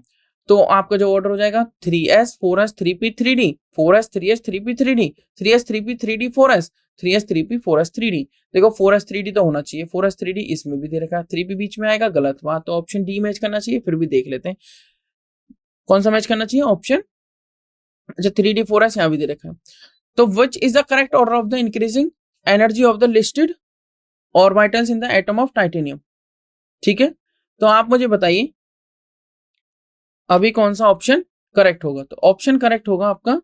तो आपका जो ऑर्डर हो जाएगा 3s 4s 3p 3d 4s 3s 3p 3d 3s 3p 3d 4s 3s 3p 4s 3d। देखो 4s 3d तो होना चाहिए, 4s 3d इसमें भी दे रखा है, 3p बीच में आएगा, गलत बात, तो ऑप्शन डी मैच करना चाहिए। फिर भी देख लेते हैं कौन सा मैच करना चाहिए, ऑप्शन, अच्छा 3d 4s यहाँ भी दे रखा है। तो which is the correct order of the increasing energy of the listed orbitals in the atom of titanium, ठीक है। तो आप मुझे बताइए अभी कौन सा ऑप्शन करेक्ट होगा। तो ऑप्शन करेक्ट होगा आपका